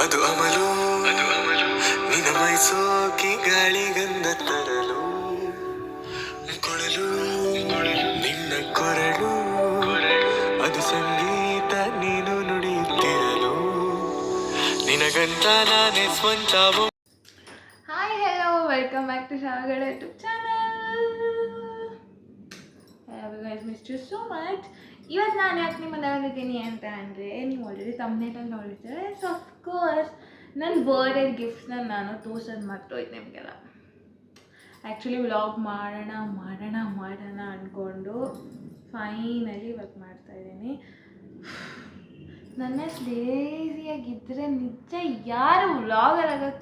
ಅದು ಅಮಲು ನಿನ್ನ ಮೈಸೋಕಿ ಗಾಳಿಗಂಧ ತರಲು ಕೊಳಲು ನಿನ್ನ ಕೊರಳು ಅದು ಸಂಗೀತ ನೀನು ನುಡಿಯುತ್ತಿರಲು ನಿನಗಂತ ನಾನೇ ಸ್ವಂತವು. Hi hello welcome back to Shavagada YouTube channel. Guys missed you so much. ಇವತ್ತು ನಾನು ಯಾಕೆ ನಿಮ್ಮ ಬಂದಿದ್ದೀನಿ ಅಂತ ಅಂದರೆ ನೀವು ಆಲ್ರೆಡಿ ತಮ್ಮನೇಟಲ್ಲಿ ನೋಡಿರ್ತಾರೆ. ಸೊ ಅಫ್ಕೋರ್ಸ್ ನನ್ನ ಬರ್ಡೇ ಗಿಫ್ಟ್ಸ್ನ ನಾನು ತೋರ್ಸೋದು ಮರ್ತೋಯ್ತು ನಿಮಗೆಲ್ಲ. ಆ್ಯಕ್ಚುಲಿ ವ್ಲಾಗ್ ಮಾಡೋಣ ಅಂದ್ಕೊಂಡು ಫೈನಲಿ ಇವತ್ತು ಮಾಡ್ತಾಯಿದ್ದೀನಿ. ನನ್ನ ಲೇಸಿಯಾಗಿದ್ದರೆ ನಿಜ ಯಾರು ವ್ಲಾಗಲ್ಲಿ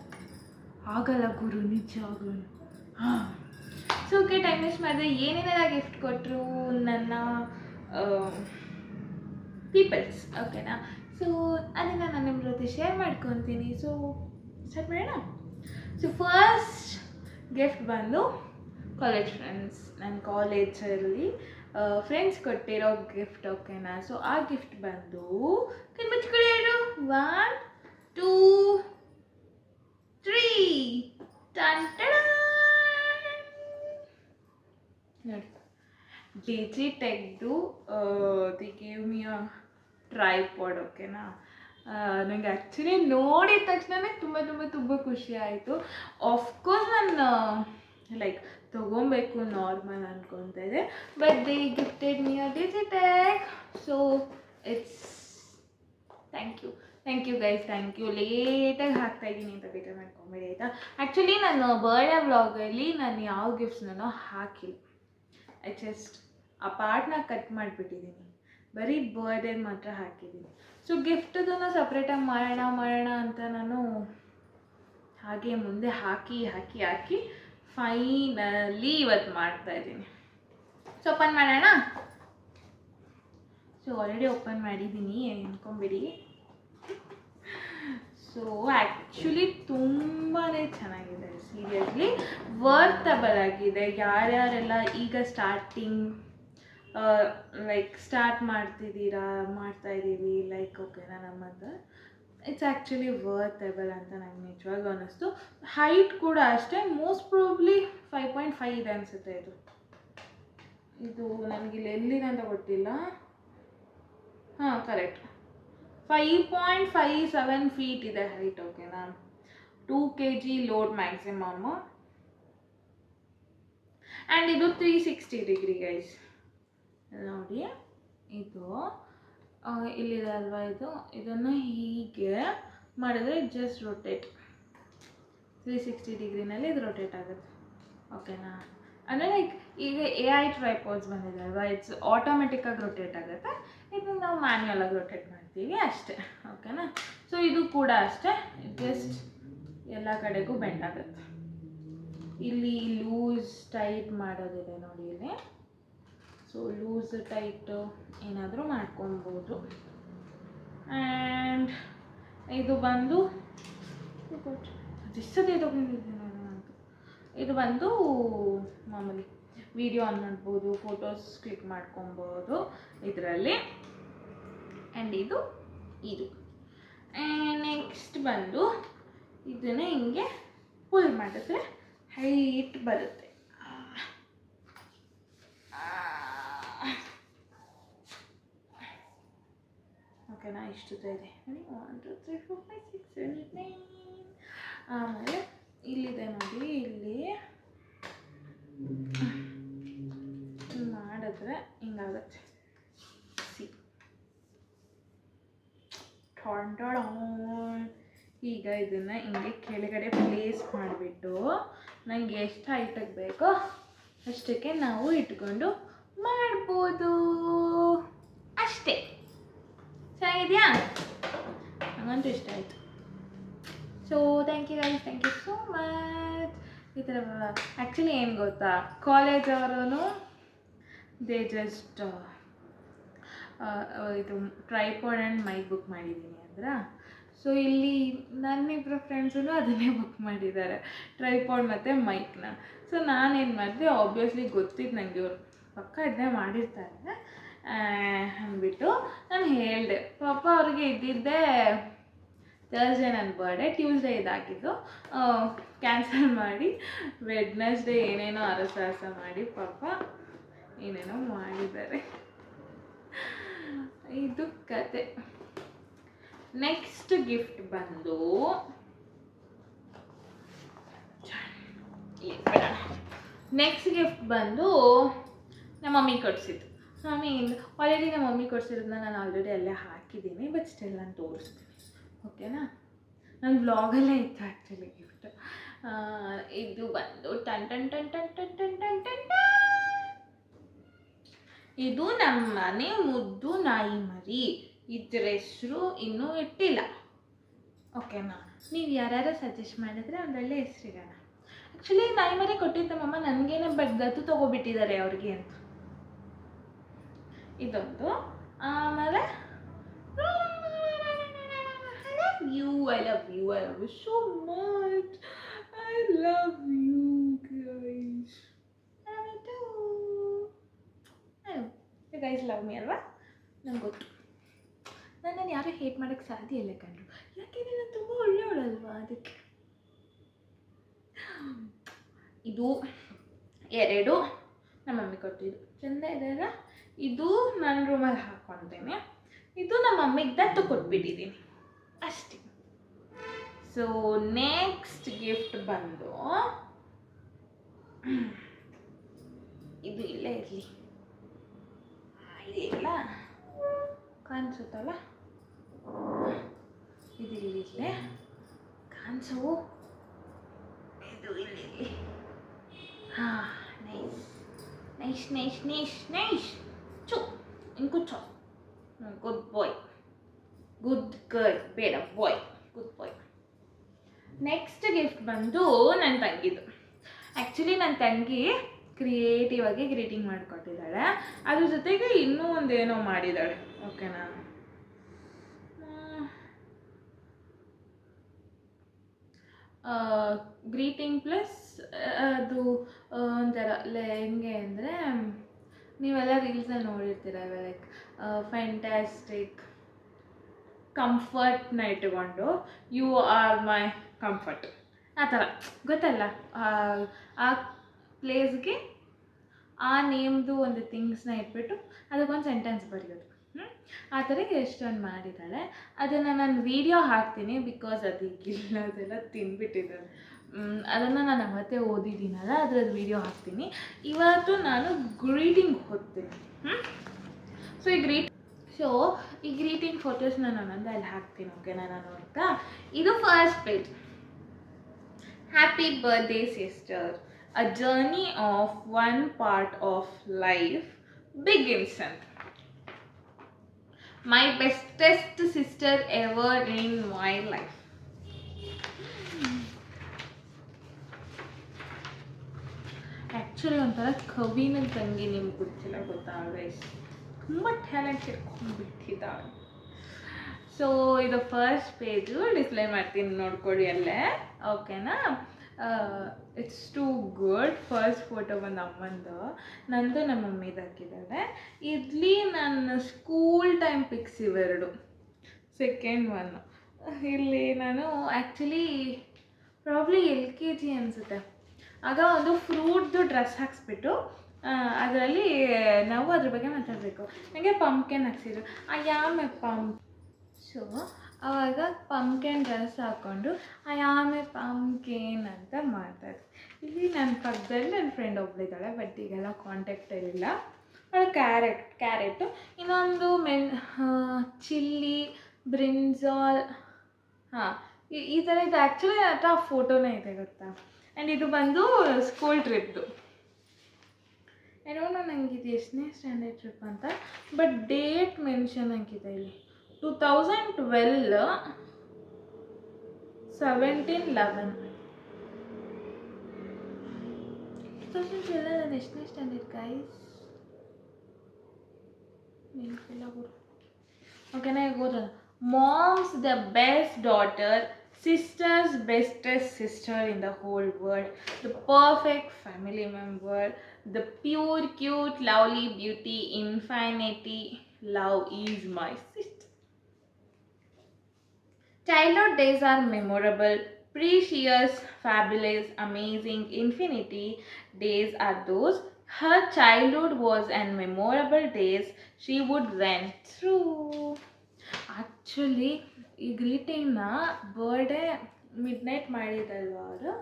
ಆಗಲ್ಲ ಗುರು, ನಿಜ ಆಗೋಣ. ಹಾಂ, ಸೊ ಓಕೆ, ಟೈಮ್ ವೇಸ್ಟ್ ಮಾಡಿದ್ರೆ ಏನೇನೆಲ್ಲ ಗಿಫ್ಟ್ ಕೊಟ್ಟರು ನನ್ನ ಪೀಪಲ್ಸ್, ಓಕೆನಾ? ಸೊ ಅದನ್ನು ನಾನು ನಿಮ್ಮ ಜೊತೆ ಶೇರ್ ಮಾಡ್ಕೊತೀನಿ. ಸೊ ಸ್ಟಾರ್ಟ್ ಮಾಡೋಣ. ಸೊ ಫಸ್ಟ್ ಗಿಫ್ಟ್ ಬಂದು ಕಾಲೇಜ್ ಫ್ರೆಂಡ್ಸ್, ನನ್ನ ಕಾಲೇಜಲ್ಲಿ ಫ್ರೆಂಡ್ಸ್ ಕೊಟ್ಟಿರೋ ಗಿಫ್ಟ್, ಓಕೆನಾ? ಸೊ ಆ ಗಿಫ್ಟ್ ಬಂದು ಕಣ್ಮುಚ್ಕೊಳ್ಳೋರು 1 2 3 ನೋಡಿ, ಡಿಜಿಟೆಕ್ದು the gave me a tripod, ಓಕೆನಾ? ನನಗೆ ಆ್ಯಕ್ಚುಲಿ ನೋಡಿದ ತಕ್ಷಣವೇ ತುಂಬ ಖುಷಿ ಆಯಿತು. ಆಫ್ಕೋರ್ಸ್ ನಾನು ಲೈಕ್ ತೊಗೊಬೇಕು ನಾರ್ಮಲ್ ಅಂದ್ಕೊತಾ ಇದ್ದೆ, but they gifted me a Digitek. So it's thank you guys, thank you. ಲೇಟಾಗಿ ಹಾಕ್ತಾಯಿದ್ದೀನಿ ಅಂತ ಬೇಜಾರು ಮಾಡ್ಕೊಂಬೇಡಿ, ಆಯಿತಾ? ಆ್ಯಕ್ಚುಲಿ ನಾನು ಬರ್ಡೇ ವ್ಲಾಗಲ್ಲಿ ನಾನು ಯಾವ ಗಿಫ್ಟ್ಸ್ನೂ ಹಾಕಿಲ್ಲ. ಐ ಜಸ್ಟ್ ಆ ಪಾರ್ಟ್ನ ಕಟ್ ಮಾಡಿಬಿಟ್ಟಿದ್ದೀನಿ, ಬರೀ ಬರ್ಡೇ ಮಾತ್ರ ಹಾಕಿದ್ದೀನಿ. ಸೊ ಗಿಫ್ಟದನ್ನು ಸಪ್ರೇಟಾಗಿ ಮಾಡೋಣ ಅಂತ ನಾನು ಹಾಗೆ ಮುಂದೆ ಹಾಕಿ ಫೈನಲಿ ಇವತ್ತು ಮಾಡ್ತಾಯಿದ್ದೀನಿ. ಸೊ ಓಪನ್ ಮಾಡೋಣ. ಸೊ ಆಲ್ರೆಡಿ ಓಪನ್ ಮಾಡಿದ್ದೀನಿ, ಅನ್ಕೊಂಬಿಡಿ. ಸೊ ಆ್ಯಕ್ಚುಲಿ ತುಂಬಾ ಚೆನ್ನಾಗಿದೆ, ಸೀರಿಯಸ್ಲಿ ವರ್ತಬಲ್ ಆಗಿದೆ. ಯಾರ್ಯಾರೆಲ್ಲ ಈಗ ಸ್ಟಾರ್ಟ್ ಮಾಡ್ತಾಯಿದ್ದೀವಿ ಲೈಕ್, ಓಕೆನಾ, ನಮ್ಮದು ಇಟ್ಸ್ ಆ್ಯಕ್ಚುಲಿ ವರ್ತಬಲ್ ಅಂತ ನಂಗೆ ನಿಜವಾಗ್ಲೂ ಅನ್ನಿಸ್ತು. ಹೈಟ್ ಕೂಡ ಅಷ್ಟೇ, ಮೋಸ್ಟ್ ಪ್ರಾಬ್ಲಿ 5.5 ಇದೆ ಅನಿಸುತ್ತೆ. ಇದು ನನಗಿಲ್ಲಿ ಎಲ್ಲಿದೆ ಅಂತ ಗೊತ್ತಿಲ್ಲ. ಹಾಂ, ಕರೆಕ್ಟ್ 5.57 ಫೀಟ್ ಇದೆ ಹೈಟ್, ಓಕೆನಾ? 2 kg ಲೋಡ್ ಮ್ಯಾಕ್ಸಿಮಮ್. ಆ್ಯಂಡ್ ಇದು 360 ಡಿಗ್ರಿ ಗೈಸ್. ನೋಡಿ, ಇದು ಇಲ್ಲಿದೆ ಅಲ್ವಾ, ಇದನ್ನು ಹೀಗೆ ಮಾಡಿದ್ರೆ ಜಸ್ಟ್ ರೊಟೇಟ್ 360 ಡಿಗ್ರಿನಲ್ಲಿ ಇದು ರೊಟೇಟ್ ಆಗುತ್ತೆ, ಓಕೆನಾ? ಅಂದರೆ ಲೈಕ್ ಈಗ AI ಟ್ರೈಪಾಡ್ಸ್ ಬಂದಿದೆ ಅಲ್ವಾ, ಇಟ್ಸ್ ಆಟೋಮೆಟಿಕ್ಕಾಗಿ ರೊಟೇಟ್ ಆಗುತ್ತೆ. ಇದನ್ನು ನಾವು ಮ್ಯಾನ್ಯಲಾಗಿ ರೊಟೇಟ್ ಮಾಡ್ತೀವಿ ಅಷ್ಟೇ, ಓಕೆನಾ? ಸೊ ಇದು ಕೂಡ ಅಷ್ಟೇ, ಜಸ್ಟ್ ಎಲ್ಲ ಕಡೆಗೂ ಬೆಂಡ್ ಆಗುತ್ತೆ. ಇಲ್ಲಿ ಲೂಸ್ ಟೈಟ್ ಮಾಡೋದಿದೆ ನೋಡಿ ಇಲ್ಲಿ. ಸೊ ಲೂಸ್ ಟೈಟ್ ಏನಾದರೂ ಮಾಡ್ಕೊಬೋದು. ಆ್ಯಂಡ್ ಇದು ಬಂದು ಇದು ಬಂದು ಮಾಮೂಲಿ ವಿಡಿಯೋ ಆನ್ ಮಾಡ್ಬೋದು, ಫೋಟೋಸ್ ಕ್ಲಿಕ್ ಮಾಡ್ಕೊಬೋದು ಇದರಲ್ಲಿ. ಆ್ಯಂಡ್ ಇದು ಆ್ಯಂಡ್ ನೆಕ್ಸ್ಟ್ ಬಂದು ಇದನ್ನು ಹಿಂಗೆ ಪುಲ್ ಮಾಡಿದ್ರೆ ಹೈಟ್ ಬರುತ್ತೆ. ಓಕೆನಾ? ಇಷ್ಟು ಇದೆ. 1 2 3 4 5 6 7 8 9. ಆಮೇಲೆ ಇಲ್ಲಿದೆ ನೋಡಿ, ಇಲ್ಲಿ ಮಾಡಿದ್ರೆ ಹಿಂಗಾಗುತ್ತೆ. ಈಗ ಇದನ್ನು ಹಿಂಗೆ ಕೆಳಗಡೆ ಪ್ಲೇಸ್ ಮಾಡಿಬಿಟ್ಟು ನನಗೆ ಎಷ್ಟು ಹೈಟಿಗೆ ಬೇಕೋ ಅಷ್ಟಕ್ಕೆ ನಾವು ಇಟ್ಕೊಂಡು ಮಾಡ್ಬೋದು ಅಷ್ಟೇ. ಚೆನ್ನಾಗಿದೆಯಾ? ನನಗಂತೂ ಇಷ್ಟ ಆಯಿತು. So thank you guys, thank you so much. ಈ ಥರ ಆ್ಯಕ್ಚುಲಿ ಏನು ಗೊತ್ತಾ, ಕಾಲೇಜ್ ಅವರು ದೇ ಜಸ್ಟ್ ಇದು ಟ್ರೈಪಾಡ್ ಆ್ಯಂಡ್ ಮೈಕ್ ಬುಕ್ ಮಾಡಿದ್ದೀನಿ ಅಂದ್ರೆ. ಸೊ ಇಲ್ಲಿ ನನ್ನಿಬ್ಬರು ಫ್ರೆಂಡ್ಸೂ ಅದನ್ನೇ ಬುಕ್ ಮಾಡಿದ್ದಾರೆ, ಟ್ರೈಪಾಡ್ ಮತ್ತು ಮೈಕ್ನ. ಸೊ ನಾನೇನು ಮಾಡಿದೆ, ಆಬ್ವಿಯಸ್ಲಿ ಗೊತ್ತಿದ್ದು ನನಗೆ ಇವರು ಪಕ್ಕ ಇದನ್ನೇ ಮಾಡಿರ್ತಾರೆ ಅಂದ್ಬಿಟ್ಟು ನಾನು ಹೇಳಿದೆ. ಪಾಪ ಅವ್ರಿಗೆ ಇದ್ದಿದ್ದೇ ಥರ್ಸ್ಡೇ ನನ್ನ ಬರ್ಡೇ, ಟ್ಯೂಸ್ಡೇ ಇದಾಗಿದ್ದು ಕ್ಯಾನ್ಸಲ್ ಮಾಡಿ ವೆಡ್ನೆಸ್ಡೇ ಏನೇನೋ ಅರಸಾಹಸ ಮಾಡಿ ಪಾಪ ಏನೇನೋ ಮಾಡಿದ್ದಾರೆ. ಇದು ಕತೆ. ನೆಕ್ಸ್ಟ್ ಗಿಫ್ಟ್ ಬಂದು ನಮ್ಮ ಮಮ್ಮಿ ಕೊಡಿಸಿದ್ದು. ಆಲ್ರೆಡಿ ನಮ್ಮ ಮಮ್ಮಿ ಕೊಡಿಸಿರೋದನ್ನ ನಾನು ಆಲ್ರೆಡಿ ಅಲ್ಲೇ ಹಾಕಿದ್ದೀನಿ, ಬಟ್ ಸ್ಟಿಲ್ ನಾನು ತೋರಿಸ್ತೀನಿ, ಓಕೆನಾ? ನನ್ನ ಬ್ಲಾಗಲ್ಲೇ ಇತ್ತು ಆ್ಯಕ್ಚುಲಿ ಗಿಫ್ಟ್. ಇದು ಬಂದು ton ton ton ton ton ton ton ton ton. ಇದು ನಮ್ಮ ಮನೆ ಮುದ್ದು ನಾಯಿ ಮರಿ. ಇದ್ರ ಹೆಸರು ಇನ್ನೂ ಇಟ್ಟಿಲ್ಲ, ಓಕೆನಾ? ನೀವು ಯಾರ್ಯಾರು ಸಜೆಸ್ಟ್ ಮಾಡಿದ್ರೆ ಒಂದೊಳ್ಳೆ ಹೆಸರಿಡೋಣ. ಆ್ಯಕ್ಚುಲಿ ನಾಯಿ ಮರಿ ಕೊಟ್ಟಿದ್ದ ನಮ್ಮಮ್ಮ ನನಗೇನೆ, ಬಟ್ ದತ್ತು ತೊಗೊಬಿಟ್ಟಿದ್ದಾರೆ ಅವ್ರಿಗೆ ಅಂತ. ಇದೊಂದು. ಆಮೇಲೆ I love you so much. I love you guys. You guys love me ಅಲ್ವಾ? ನಂಗೆ ಗೊತ್ತು. ನನ್ನನ್ನು ಯಾರೂ ಹೇಟ್ ಮಾಡೋಕ್ಕೆ ಸಾಧ್ಯ ಇಲ್ಲ ಕಂಡ್ರು, ಯಾಕೆಂದರೆ ನಾನು ತುಂಬ ಒಳ್ಳೆಯವಳಲ್ವಾ, ಅದಕ್ಕೆ. ಇದು 2 ನಮ್ಮ ಮಮ್ಮಿ ಕೊಟ್ಟಿದ್ದು, ಚೆಂದ ಇದೆ ಅಲ್ಲ? ಇದು ನನ್ನ ರೂಮಲ್ಲಿ ಹಾಕ್ಕೊತೀನಿ. ಇದು ನಮ್ಮ ಮಮ್ಮಿಗೆ ದತ್ತು ಕೊಟ್ಬಿಟ್ಟಿದ್ದೀನಿ ಅಷ್ಟೇ. ಸೊ ನೆಕ್ಸ್ಟ್ ಗಿಫ್ಟ್ ಬಂದು ಇದು ಇಲ್ಲೇ ಇರಲಿ, ಇಲ್ಲ ಕಾಣಿಸುತ್ತಲ್ಲ, ಇದು ಇಲ್ಲೇ ಕಾಣಿಸು, ಇದು ಇಲ್ಲಿ. ಹಾಂ, nice nice nice nice nice. ಚು ಇನ್ನು ಕೂಚೋ. ಗುಡ್ ಬಾಯ್, ಗುಡ್ ಗರ್ಲ್, ಬೇಡ boy, good boy. Next gift ಬಂದು ನನ್ನ ತಂಗಿದು. ಆ್ಯಕ್ಚುಲಿ ನನ್ನ ತಂಗಿ ಕ್ರಿಯೇಟಿವ್ ಆಗಿ ಗ್ರೀಟಿಂಗ್ ಮಾಡಿಕೊಟ್ಟಿದ್ದಾಳೆ, ಅದ್ರ ಜೊತೆಗೆ ಇನ್ನೂ ಒಂದೇನೋ ಮಾಡಿದ್ದಾಳೆ, ಓಕೆನಾ? ಗ್ರೀಟಿಂಗ್ ಪ್ಲಸ್ ಅದು ಒಂಥರ ಹೆಂಗೆ ಅಂದರೆ, ನೀವೆಲ್ಲ ರೀಲ್ಸಲ್ಲಿ ನೋಡಿರ್ತೀರ, ಲೈಕ್ ಫ್ಯಾಂಟಾಸ್ಟಿಕ್ ಕಂಫರ್ಟ್ನ ಇಟ್ಕೊಂಡು ಯು ಆರ್ ಮೈ ಕಂಫರ್ಟ್ ಆ ಥರ, ಗೊತ್ತಲ್ಲ? ಆ ಪ್ಲೇಸ್ಗೆ ಆ ನೇಮ್ದು ಒಂದು ಥಿಂಗ್ಸ್ನ ಇಟ್ಬಿಟ್ಟು ಅದಕ್ಕೊಂದು ಸೆಂಟೆನ್ಸ್ ಬರೆಯೋದು. ಆ ಥರ ಎಷ್ಟೊಂದು ಮಾಡಿದ್ದಾಳೆ. ಅದನ್ನು ನಾನು ವೀಡಿಯೋ ಹಾಕ್ತೀನಿ, ಬಿಕಾಸ್ ಅದಕ್ಕಿಲ್ಲ, ಅದೆಲ್ಲ ತಿಂದ್ಬಿಟ್ಟಿದ್ದಾನೆ. ಅದನ್ನು ನಾನು ಅವತ್ತೇ ಓದಿದ್ದೀನಲ್ಲ, ಅದ್ರದ್ದು ವೀಡಿಯೋ ಹಾಕ್ತೀನಿ. ಇವತ್ತು ನಾನು ಗ್ರೀಟಿಂಗ್ ಓದ್ತೀನಿ. ಸೊ ಈ ಗ್ರೀಟಿಂಗ್ ಫೋಟೋಸ್ನ ನಾನೊಂದು ಅಲ್ಲಿ ಹಾಕ್ತೀನಿ, ಓಕೆನಾ? ನಾನು ನೋಡ್ತಾ, ಇದು first page. Happy birthday sister, a journey of one part of life begins ಅಂತ. My bestest sister ever in my life. Actually ಒಂಥರ ಕವಿನ ತಂಗಿ, ನಿಮ್ಗೆ ಗೊತ್ತಿಲ್ಲ, ಗೊತ್ತಾ ಗೈಸ್? ತುಂಬ ಟ್ಯಾಲೆಂಟ್ ಇಟ್ಕೊಂಡ್ಬಿಟ್ಟಿದ್ದಾಳೆ. ಸೊ ಇದು ಫಸ್ಟ್ ಪೇಜು ಡಿಸ್ಪ್ಲೇ ಮಾಡ್ತೀನಿ, ನೋಡ್ಕೊಳ್ಳಿ ಅಲ್ಲೇ, ಓಕೆನಾ? It's too good. First photo ಬಂದು ಅಮ್ಮಂದು, ನಂದು ನಮ್ಮ ಮಮ್ಮಿದು ಹಾಕಿದ್ದಾಳೆ. ಇಲ್ಲಿ ನನ್ನ ಸ್ಕೂಲ್ ಟೈಮ್ ಪಿಕ್ಸ್ ಇವೆರಡು. ಸೆಕೆಂಡ್ ಒನ್ ಇಲ್ಲಿ ನಾನು ಆ್ಯಕ್ಚುಲಿ ಪ್ರಾಬ್ಲಿ LKG ಅನಿಸುತ್ತೆ, ಆಗ ಒಂದು ಫ್ರೂಟ್ದು ಡ್ರೆಸ್ ಹಾಕ್ಸ್ಬಿಟ್ಟು ಅದರಲ್ಲಿ ನಾವು ಅದ್ರ ಬಗ್ಗೆ ಮಾತಾಡಬೇಕು. ನನಗೆ ಪಂಪ್ಕಿನ್ ಹಾಕ್ಸಿದ್ರು, I am a pump. So ಆವಾಗ ಪಂಪ್ಕಿನ್ ಡ್ರೆಸ್ ಹಾಕ್ಕೊಂಡು ಐ ಆಮ್ ಎ ಪಂಪ್ಕಿನ್ ಅಂತ ಮಾತಾಡ್ತೀನಿ. ಇಲ್ಲಿ ನನ್ನ ಪಕ್ಕದಲ್ಲಿ ನನ್ನ ಫ್ರೆಂಡ್ ಒಬ್ಬಳಿದ್ದಾಳೆ, ಬಟ್ ಈಗೆಲ್ಲ ಕಾಂಟ್ಯಾಕ್ಟಲ್ಲಿಲ್ಲ. ಅವಳು ಕ್ಯಾರೆಟು, ಇನ್ನೊಂದು ಚಿಲ್ಲಿ, ಬ್ರಿಂಜಾಲ್, ಹಾಂ ಈ ಥರ ಇದು. ಆ್ಯಕ್ಚುಲಿ ಆ ಫೋಟೋನೇ ಇದೆ, ಗೊತ್ತಾ? ಆ್ಯಂಡ್ ಇದು ಬಂದು ಸ್ಕೂಲ್ ಟ್ರಿಪ್ದು. ಏನೋ ನನಗೆ ಇದು ಎಷ್ಟನೇ ಸ್ಟ್ಯಾಂಡರ್ಡ್ ಟ್ರಿಪ್ ಅಂತ, ಬಟ್ ಡೇಟ್ ಮೆನ್ಷನ್ ಆಗಿದೆ ಇಲ್ಲಿ, 2012 17/11. 2012 ನಾನು ಎಷ್ಟನೇ ಸ್ಟ್ಯಾಂಡರ್ಡ್ ಗೈಸ್? ನೆನಪಿಲ್ಲ ಗುರು. ಓಕೆನಾ, ಈಗ ಓದೋಣ. Mom's the best daughter, sister's bestest sister in the whole world, the perfect family member, the pure, cute, lovely beauty, infinity. Love is my sister. Childhood days are memorable, precious, fabulous, amazing, infinity days are those. Her childhood was an memorable days she would went through. Actually ಈ ಗ್ರೀಟಿಂಗ್ನ birthday midnight ಮಾಡಿದಲ್ವ ಅವರು,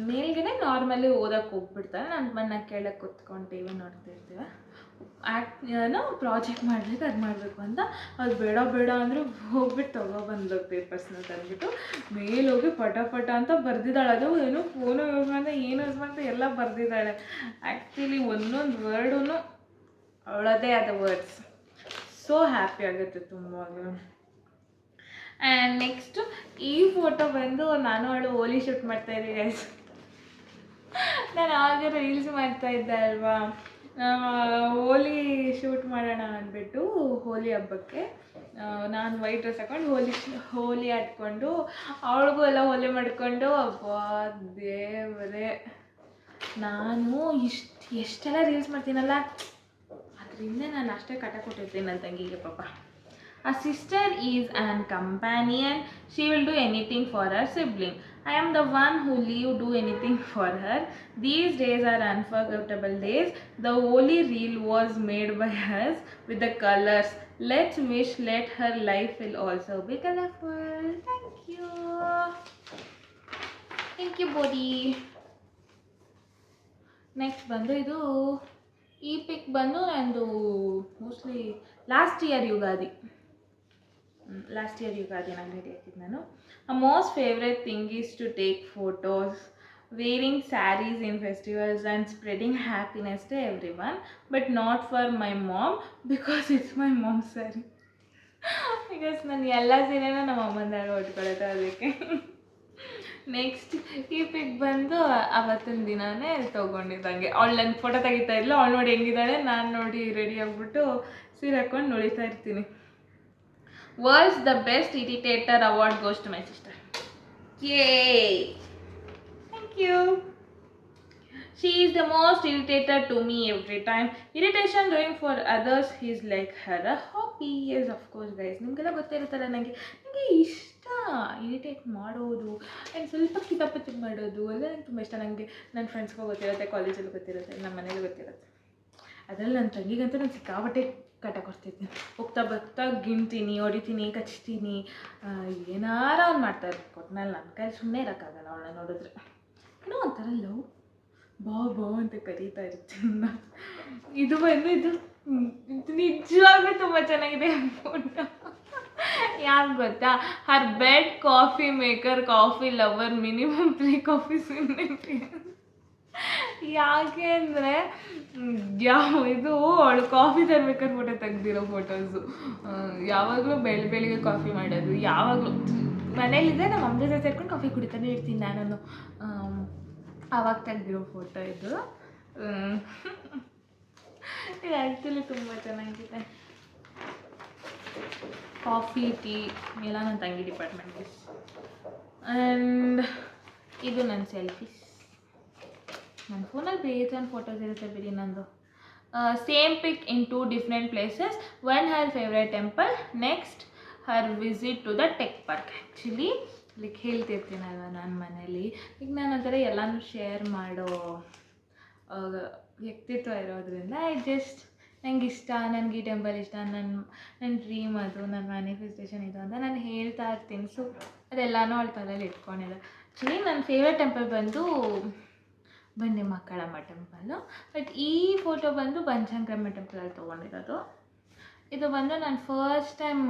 ಮೇಲ್ಗಡೆ normally ಓದಕ್ಕೆ ಹೋಗ್ಬಿಡ್ತಾರೆ, ನಾನು ಕೇಳಕ್ಕೆ ಕೂತ್ಕೊಂಡು T V ನೋಡ್ತಿರ್ತೀವಿ. ಏನೋ ಪ್ರಾಜೆಕ್ಟ್ ಮಾಡಬೇಕು ಅದು ಮಾಡಬೇಕು ಅಂತ, ಅದು ಬೇಡ ಬೇಡ ಅಂದರೆ ಹೋಗ್ಬಿಟ್ಟು ತೊಗೊಬಂದು ಪೇಪರ್ಸ್ನ ತಂದುಬಿಟ್ಟು ಮೇಲೋಗಿ ಪಟ ಪಟ ಅಂತ ಬರೆದಿದ್ದಾಳೆ. ಅದು ಏನು ಫೋನು ಯೂಸ್ ಮಾಡಿದೆ ಏನು ಯೂಸ್ ಮಾಡಿದೆ ಎಲ್ಲ ಬರೆದಿದ್ದಾಳೆ. ಆ್ಯಕ್ಚುಲಿ ಒಂದೊಂದು ವರ್ಡೂ ಅವಳದೇ ಆದ ವರ್ಡ್ಸ್. ಸೊ ಹ್ಯಾಪಿ ಆಗುತ್ತೆ ತುಂಬಾಗಲೂ. ಆ್ಯಂಡ್ ನೆಕ್ಸ್ಟು ಈ ಫೋಟೋ ಬಂದು ನಾನು ಅವಳು ಹೋಲಿ ಶೂಟ್ ಮಾಡ್ತಾಯಿದ್ದೆ ಗೈಸ್. ನಾನು ಆವಾಗ ರೀಲ್ಸ್ ಮಾಡ್ತಾಯಿದ್ದೆ ಅಲ್ವಾ, ಹೋಲಿ ಶೂಟ್ ಮಾಡೋಣ ಅಂದ್ಬಿಟ್ಟು ಹೋಲಿ ಹಬ್ಬಕ್ಕೆ ನಾನು ವೈಟ್ ಡ್ರೆಸ್ ಹಾಕೊಂಡು ಹೋಲಿ ಆಡ್ಕೊಂಡು ಅವಳಿಗೂ ಎಲ್ಲ ಹೋಲಿ ಮಾಡಿಕೊಂಡು, ಅಬ್ಬಾ ದೇವರೇ, ನಾನು ಎಷ್ಟೆಲ್ಲ ರೀಲ್ಸ್ ಮಾಡ್ತೀನಲ್ಲ, ಅದರಿಂದ ನಾನು ಅಷ್ಟೇ ಕಟ ಕೊಟ್ಟಿರ್ತೀನಿ ನನ್ನ ತಂಗಿಗೆ ಪಾಪ. A sister is an companion. She will do anything for her sibling. I am the one who will do anything for her. These days are unforgettable days. The holy reel was made by us with the colors. Let's wish let her life will also be colorful. Thank you. Thank you, Bodhi. Next ಬಂದು ಇದು ಈ ಪಿಕ್ ಬಂದು ನಂದು mostly last year Ugadi ನಾನು ready ಹಾಕಿದ್ದು ನಾನು. Most favourite thing is to take photos, wearing sarees in festivals and spreading happiness to everyone, but not for my mom because it's my mom's saree. Because ನಾನು ಎಲ್ಲ ಸೀರೆನೂ ನಮ್ಮ ಅಮ್ಮಂದಾಳು ಉಟ್ಕೊಳ್ಳೋದು ಅದಕ್ಕೆ. Next ಈ ಪಿಕ್ ಬಂದು ಅವತ್ತಿನ ದಿನವೇ ತೊಗೊಂಡಿದ್ದಂಗೆ. ಅವಳು ನನ್ನ ಫೋಟೋ ತೆಗಿತಾ ಇದ್ಲು, ಅವಳು ನೋಡಿ ಹೆಂಗಿದ್ದಾಳೆ, ನಾನು ನೋಡಿ ರೆಡಿ ಆಗಿಬಿಟ್ಟು ಸೀರೆ ಹಾಕ್ಕೊಂಡು ನುಳಿತಾ ಇರ್ತೀನಿ. World's the best irritator award goes to my sister. Yay! Thank you. She is the most irritator to me every time. Irritation doing for others is like her a hobby. Yes, of course guys. ನಿಮಗೆಲ್ಲ ಗೊತ್ತಿರುತ್ತಲ್ಲ, ನನಗೆ ಇಷ್ಟ irritate ಮಾಡೋದು and ಸ್ವಲ್ಪ ಕಿತಾಪತಿ ಮಾಡೋದು ಎಲ್ಲ ನಂಗೆ ತುಂಬ ಇಷ್ಟ. ನನಗೆ ನನ್ನ ಫ್ರೆಂಡ್ಸ್ಗೂ ಗೊತ್ತಿರುತ್ತೆ, ಕಾಲೇಜಲ್ಲಿ ಗೊತ್ತಿರುತ್ತೆ, ನಮ್ಮ ಮನೇಲಿ ಗೊತ್ತಿರುತ್ತೆ. ಅದರಲ್ಲಿ ನನ್ನ ತಂಗಿಗಂತೂ ನಾನು ಸಿಕ್ಕಾಪಟ್ಟೆ ಕಟ ಕೊಡ್ತಿದ್ದೀನಿ. ಹೋಗ್ತಾ ಬರ್ತಾ ಗಿಣ್ತೀನಿ, ಹೊಡಿತೀನಿ, ಕಚ್ತೀನಿ, ಏನಾರ ಅವ್ನು ಮಾಡ್ತಾ ಇರ್ಬೇಕು. ನಾನು ನನ್ನ ಕೈಲಿ ಸುಮ್ಮನೆ ಇರೋಕ್ಕಾಗಲ್ಲ ಅವಳನ್ನ ನೋಡಿದ್ರೆ. ಏನೋ ಒಂಥರ ಲವ್ ಬಾ ಅಂತ ಕರೀತಾ ಇರ್ತೀನಿ. ಇದು ಬಂದು ಇದು ನಿಜವಾಗ್ಲೂ ತುಂಬ ಚೆನ್ನಾಗಿದೆ ಫೋಟೋ. ಯಾಕೆ ಗೊತ್ತಾ, her bed coffee maker, coffee lover, minimum 3 coffees in day. ಯಾಕೆ ಅಂದರೆ ಇದು ಅವಳು ಕಾಫಿ ತರಬೇಕಾದ್ರೆ ಫೋಟೋ ತೆಗ್ದಿರೋ ಫೋಟೋಸು. ಯಾವಾಗಲೂ ಬೆಳಿಗ್ಗೆ ಕಾಫಿ ಮಾಡೋದು, ಯಾವಾಗಲೂ ಮನೇಲಿದ್ದರೆ ನಮ್ಮ ಅಮ್ಮ ಜೊತೆ ಸೇರ್ಕೊಂಡು ಕಾಫಿ ಕುಡಿತಾನೆ ಇರ್ತೀನಿ ನಾನು. ಆವಾಗ ತೆಗ್ದಿರೋ ಫೋಟೋ ಇದು. ಇದು ಆ್ಯಕ್ಚುಲಿ ತುಂಬ ಚೆನ್ನಾಗಿದೆ. ಕಾಫಿ ಟೀ ಎಲ್ಲ ನನ್ನ ತಂಗಿ ಡಿಪಾರ್ಟ್ಮೆಂಟ್ಗೆ. ಆ್ಯಂಡ್ ಇದು ನನ್ನ ಸೆಲ್ಫೀಸ್. ನನ್ನ ಫೋನಲ್ಲಿ ಬೇಜಾನ್ ಫೋಟೋಸ್ ಇರುತ್ತೆ ಬಿಡಿ ನಂದು. Same pick in 2 different places. One her favorite temple, next her visit to the tech park. Actually like ಹೇಳ್ತಿರ್ತೀನಲ್ವ ನನ್ನ ಮನೇಲಿ, ಈಗ ನಾನು ಆ ಥರ ಎಲ್ಲನೂ ಶೇರ್ ಮಾಡೋ ವ್ಯಕ್ತಿತ್ವ ಇರೋದ್ರಿಂದ ನಂಗೆ ಇಷ್ಟ, ನನಗೆ ಈ ಟೆಂಪಲ್ ಇಷ್ಟ, ನನ್ನ ಡ್ರೀಮ್ ಅದು, ನನ್ನ ಮ್ಯಾನಿಫೆಸ್ಟೇಷನ್ ಇದು ಅಂತ ನಾನು ಹೇಳ್ತಾ ಇರ್ತೀನಿ. ಸೊ ಅದೆಲ್ಲನೂ ಅವಳ ತಲೆಯಲ್ಲಿ ಇಟ್ಕೊಂಡಿದ್ದೆ. ಆ್ಯಕ್ಚುಲಿ ನನ್ನ ಫೇವ್ರೆಟ್ ಟೆಂಪಲ್ ಬಂದು ಬಂಡೆ ಮಕ್ಕಳಮ್ಮ ಟೆಂಪಲ್ಲು. ಬಟ್ ಈ ಫೋಟೋ ಬಂದು ಬನಶಂಕರಮ್ಮ ಟೆಂಪಲಲ್ಲಿ ತೊಗೊಂಡಿರೋದು. ಇದು ಬಂದು ನಾನು ಫಸ್ಟ್ ಟೈಮ್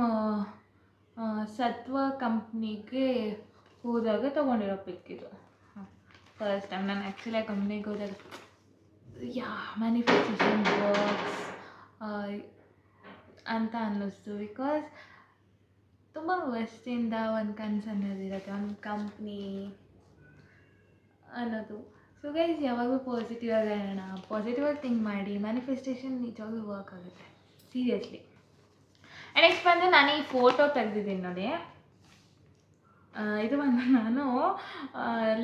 ಸತ್ವ ಕಂಪ್ನಿಗೆ ಹೋದಾಗ ತೊಗೊಂಡಿರೋ ಪಿಕ್ ಇದು. ಫಸ್ಟ್ ಟೈಮ್ ನಾನು ಆ್ಯಕ್ಚುಲಿ ಆ ಕಂಪ್ನಿಗೆ ಹೋದಾಗ ಮ್ಯಾನಿಫೆಸ್ಟೇಷನ್ ವರ್ಕ್ಸ್ ಅಂತ ಅನ್ನಿಸ್ತು. ಬಿಕಾಸ್ ತುಂಬ ವರ್ಷದಿಂದ ಒಂದು ಕನಸು ಅನ್ನೋದಿರುತ್ತೆ, ಒಂದು ಕಂಪ್ನಿ ಅನ್ನೋದು. ಸೊ ಗೈಸ್, ಯಾವಾಗಲೂ ಪಾಸಿಟಿವ್ ಆಗಿ ಹೇಳೋಣ, ಪಾಸಿಟಿವ್ ಆಗಿ ಥಿಂಕ್ ಮಾಡಿ. ಮ್ಯಾನಿಫೆಸ್ಟೇಷನ್ ನಿಜವಾಗ್ಲೂ ವರ್ಕ್ ಆಗುತ್ತೆ, ಸೀರಿಯಸ್ಲಿ. ನೆಕ್ಸ್ಟ್ ಬಂದು ನಾನು ಈ ಫೋಟೋ ತೆಗೆದಿದ್ದೀನಿ ನೋಡಿ. ಇದು ಬಂದು ನಾನು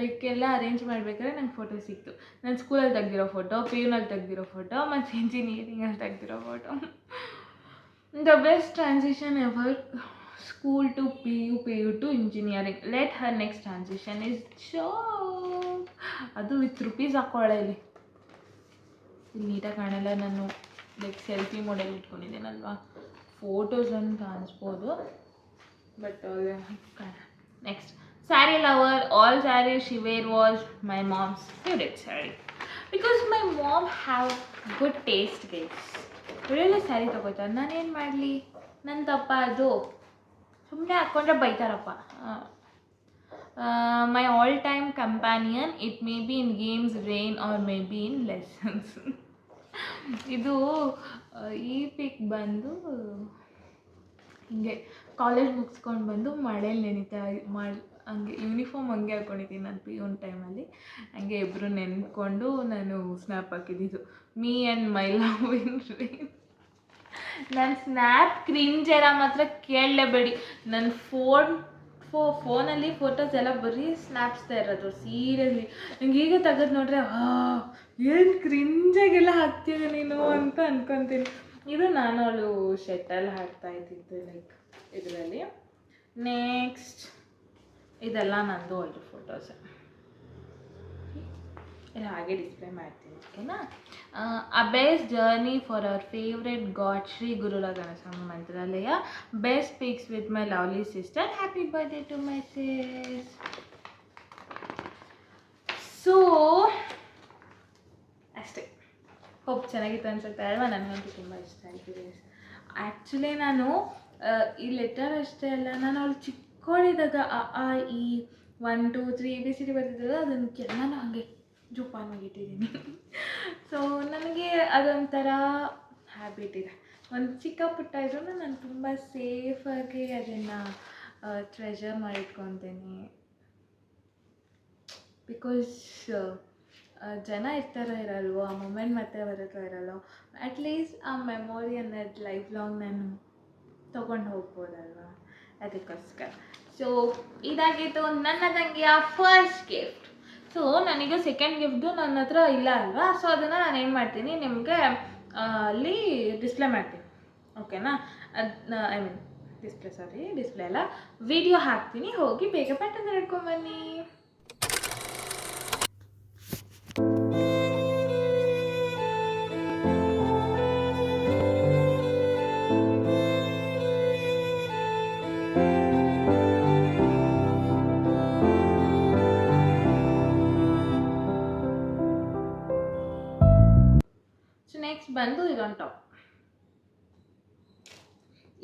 ಲೈಕ್ ಎಲ್ಲ ಅರೇಂಜ್ ಮಾಡಬೇಕಾದ್ರೆ ನಂಗೆ ಫೋಟೋ ಸಿಕ್ತು. ನಾನು ಸ್ಕೂಲಲ್ಲಿ ತೆಗ್ದಿರೋ ಫೋಟೋ, ಪಿ ಯುನಲ್ಲಿ ತೆಗ್ದಿರೋ ಫೋಟೋ, ಮತ್ತು ಇಂಜಿನಿಯರಿಂಗಲ್ಲಿ ತೆಗ್ದಿರೋ photo. The best transition ever school to PU to engineering. Let her next transition is job. ಅದು ವಿತ್ ರುಪೀಸ್ ಹಾಕ್ಕೊಳ್ಳೆ ಇಲ್ಲಿ ನೀಟಾಗಿ ಕಾಣಲ್ಲ. ನಾನು ಲೈಕ್ ಸೆಲ್ಫಿ ಮಾಡೆಲ್ ಇಟ್ಕೊಂಡಿದ್ದೀನಲ್ವಾ, ಫೋಟೋಸನ್ನು ಕಾಣಿಸ್ಬೋದು. But next sari lover. All sari she wear was my mom's favourite sari because my mom have good taste guys. ಒಳ್ಳೊಳ್ಳೆ ಸ್ಯಾರಿ ತೊಗೋತಾರೆ. ನಾನೇನು ಮಾಡಲಿ, ನನ್ನ ತಪ್ಪ ಅದು. ಸುಮ್ಮನೆ ಹಾಕ್ಕೊಂಡ್ರೆ ಬೈತಾರಪ್ಪ. My all time companion. It may be in games, rain or may be in lessons. ಇದು ಈ ಪಿಕ್ ಬಂದು ಹಿಂಗೆ ಕಾಲೇಜ್ ಮುಗಿಸ್ಕೊಂಡು ಬಂದು ಮಳೇಲಿ ನೆನಿತಾ ಹಂಗೆ ಯೂನಿಫಾರ್ಮ್ ಹಂಗೆ ಹಾಕ್ಕೊಂಡಿದ್ದೀನಿ ನಾನು PU ಟೈಮಲ್ಲಿ. ಹಂಗೆ ಇಬ್ಬರು ನೆನ್ಕೊಂಡು ನಾನು ಸ್ನ್ಯಾಪ್ ಹಾಕಿದ್ದಿದ್ದು. Me and my love in rain. ನನ್ನ ಸ್ನ್ಯಾಪ್ ಕ್ರಿಂಜೆಲ್ಲ ಮಾತ್ರ ಕೇಳಲೇಬೇಡಿ. ನನ್ನ ಫೋನಲ್ಲಿ ಫೋಟೋಸ್ ಎಲ್ಲ ಬರೀ ಸ್ನ್ಯಾಪ್ಸ್ತಾ ಇರೋದು ಸೀರಿಯಸ್ಲಿ. ನಂಗೆ ಈಗ ತೆಗೆದು ನೋಡ್ರೆ ಏನು ಕ್ರಿಂಜಾಗೆಲ್ಲ ಹಾಕ್ತೀಯ ನೀನು ಅಂತ ಅನ್ಕೊತೀನಿ. ಇದು ನಾನು ಅವಳು ಶೆಟ್ಟಲ್ಲಿ ಹಾಕ್ತಾ ಇದ್ದಿದ್ದು ಲೈಕ್ ಇದರಲ್ಲಿ. ನೆಕ್ಸ್ಟ್ ಇದೆಲ್ಲ ನಂದು ಅವಳು ಫೋಟೋಸ್. ಇದು ಹಾಗೆ ಡಿಸ್ಪ್ಲೇ ಮಾಡ್ತೀನಿ, ಓಕೆನಾ. ಅಬೇಸ್ journey for our favourite god Shri ಗುರುಲ Ganesha Mantralaya. Best pics with my lovely sister. Happy birthday to my sis. So ಅಷ್ಟೇ. ಹೋಪ್ ಚೆನ್ನಾಗಿತ್ತು ಅನ್ಸುತ್ತೆ ಅಲ್ವಾ. ನನಗಂತೂ ತುಂಬ ಇಷ್ಟ ಆಯಿತು. ಆ್ಯಕ್ಚುಲಿ ನಾನು ಈ ಲೆಟರ್ ಅಷ್ಟೇ ಅಲ್ಲ, ನಾನು ಅವಳು ಚಿಕ್ಕವಳಿದ್ದಾಗ ಈ 1 2 3 ABCD ಬರ್ತಿದ್ದಲ್ಲ, ಅದನ್ನು ನಾನು ಹಾಗೆ ಜೋಪಾನವಾಗಿಟ್ಟಿದ್ದೀನಿ. ಸೊ ನನಗೆ ಅದೊಂಥರ ಹ್ಯಾಬಿಟ್ ಇದೆ. ಒಂದು ಚಿಕ್ಕ ಪುಟ್ಟ ಇದ್ರೂ ನಾನು ತುಂಬ ಸೇಫಾಗಿ ಅದನ್ನು ಟ್ರೆಷರ್ ಮಾಡಿಟ್ಕೊತೀನಿ. ಬಿಕಾಸ್ ಜನ ಇರ್ತಾರೋ ಇರಲ್ವೋ, ಆ ಮೂಮೆಂಟ್ ಮತ್ತೆ ಬರುತ್ತೋ ಇರಲ್ಲೋ, ಅಟ್ಲೀಸ್ಟ್ ಆ ಮೆಮೊರಿ ಅನ್ನೋದು ಲೈಫ್ ಲಾಂಗ್ ನಾನು ತೊಗೊಂಡು ಹೋಗ್ಬೋದಲ್ವ, ಅದಕ್ಕೋಸ್ಕರ. ಸೊ ಇದಾಗಿತ್ತು ನನ್ನ ತಂಗಿಯ ಫಸ್ಟ್ ಗಿಫ್ಟ್. ಸೊ ನನಗೆ ಸೆಕೆಂಡ್ ಗಿಫ್ಟು ನನ್ನ ಹತ್ರ ಇಲ್ಲ ಅಲ್ವಾ. ಸೊ ಅದನ್ನು ನಾನು ಏನು ಮಾಡ್ತೀನಿ, ನಿಮಗೆ ಅಲ್ಲಿ ಡಿಸ್ಪ್ಲೇ ಮಾಡ್ತೀನಿ, ಓಕೆನಾ. ಅದನ್ನ ಡಿಸ್ಪ್ಲೇ ಅಲ್ಲ, ವಿಡಿಯೋ ಹಾಕ್ತೀನಿ. ಹೋಗಿ ಬೇಗ ಪಟ್ಟಂತ ಹಿಡ್ಕೊಂಬನ್ನಿ. ನೆಕ್ಸ್ಟ್ ಬಂದು ಇದೊಂದು ಟಾಪ್.